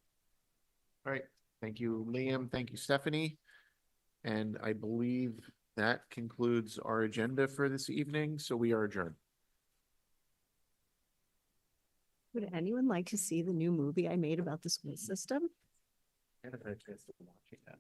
Speaker 2: All right, thank you, Liam. Thank you, Stephanie. And I believe that concludes our agenda for this evening, so we are adjourned.
Speaker 7: Would anyone like to see the new movie I made about the school system?
Speaker 2: I haven't had a chance to watch it yet.